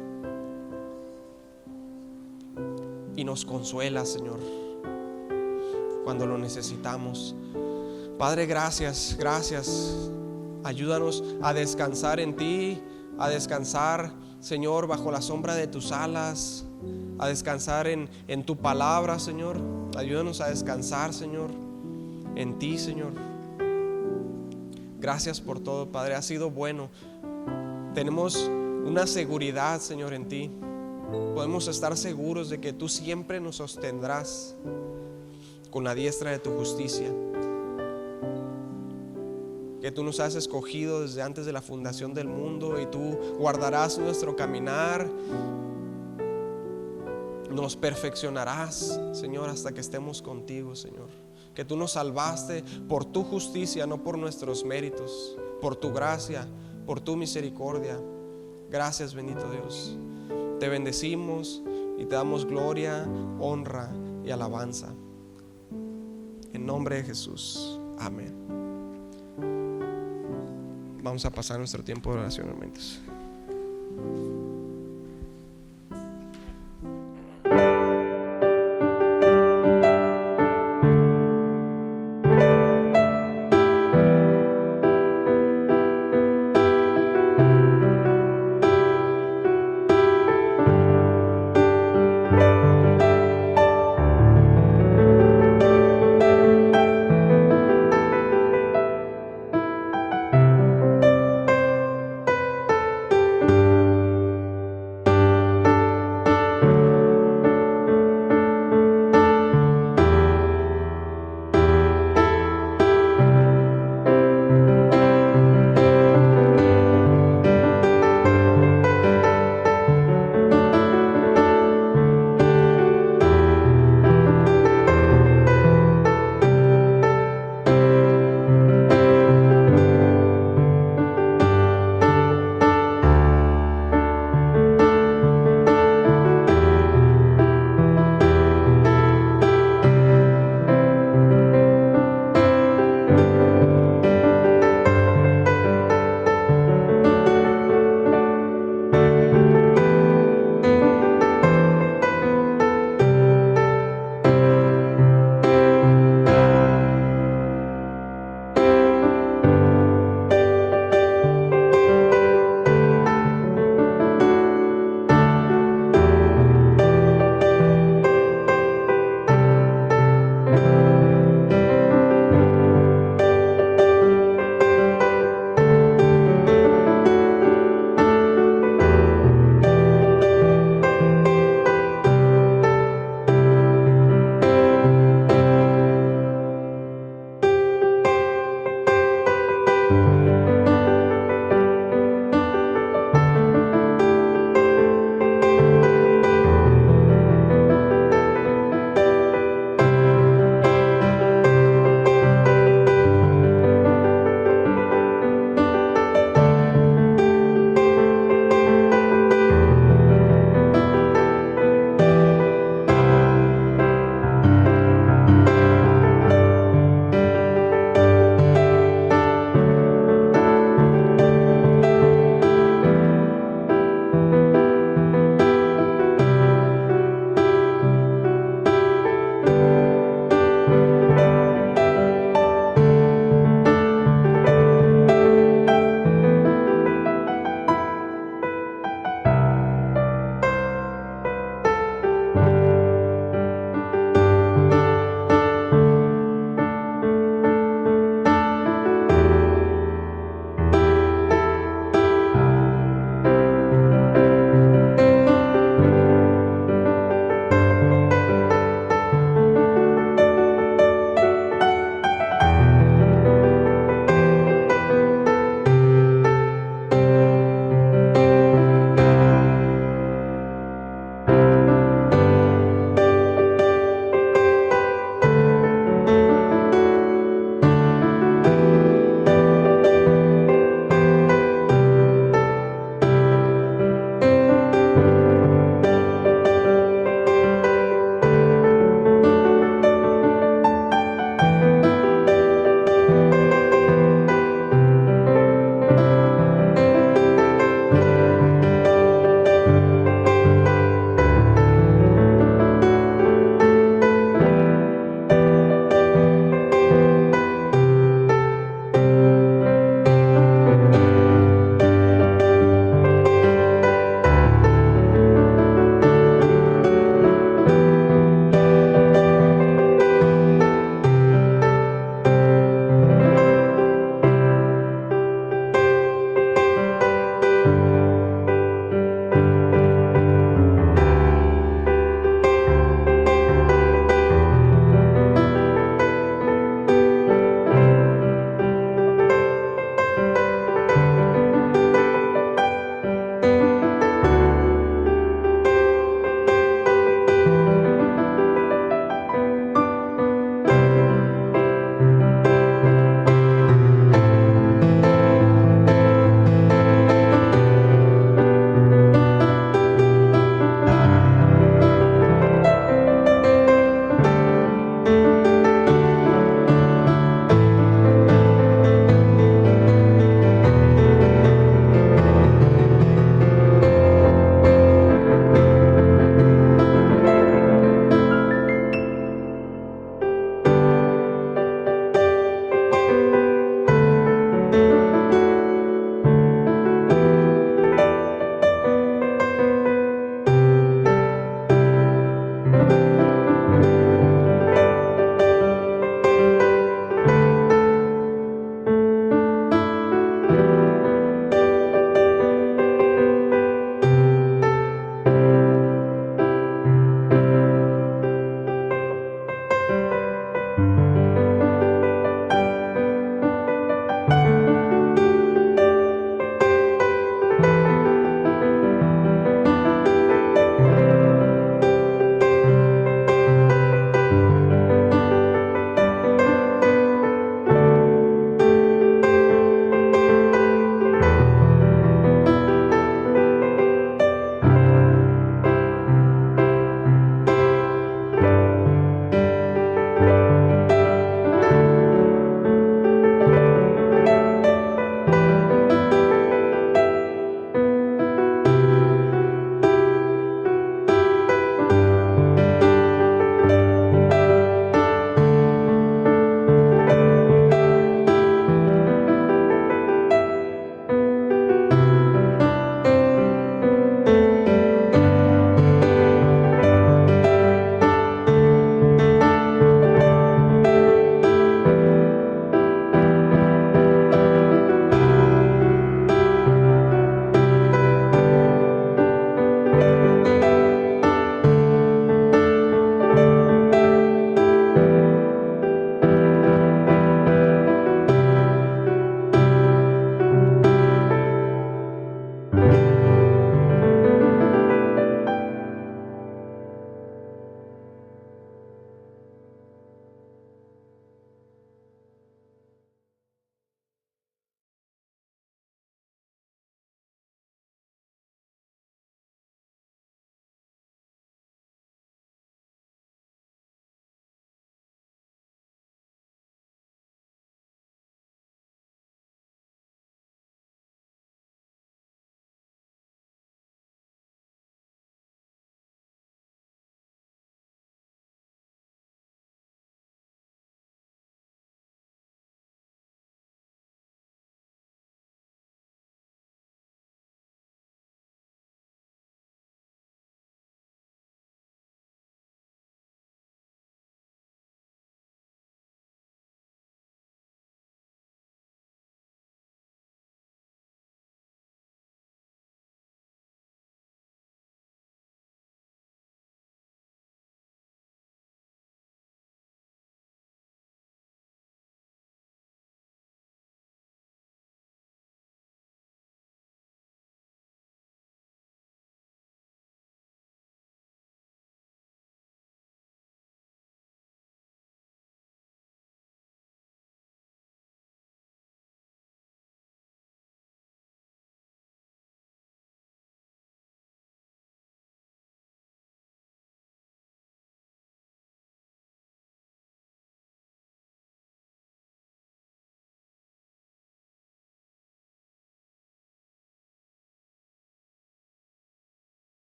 y nos consuelas, Señor, cuando lo necesitamos. Padre, gracias, gracias. Ayúdanos a descansar en ti, a descansar, Señor, bajo la sombra de tus alas, a descansar en tu palabra, Señor. Ayúdanos a descansar, Señor, en ti, Señor. Gracias por todo, Padre, ha sido bueno. Tenemos una seguridad, Señor, en ti. Podemos estar seguros de que tú siempre nos sostendrás con la diestra de tu justicia, que tú nos has escogido desde antes de la fundación del mundo y tú guardarás nuestro caminar, nos perfeccionarás, Señor, hasta que estemos contigo, Señor. Que tú nos salvaste por tu justicia, no por nuestros méritos, por tu gracia, por tu misericordia. Gracias, bendito Dios. Te bendecimos y te damos gloria, honra y alabanza. En nombre de Jesús. Amén. Vamos a pasar nuestro tiempo de oración, hermanos.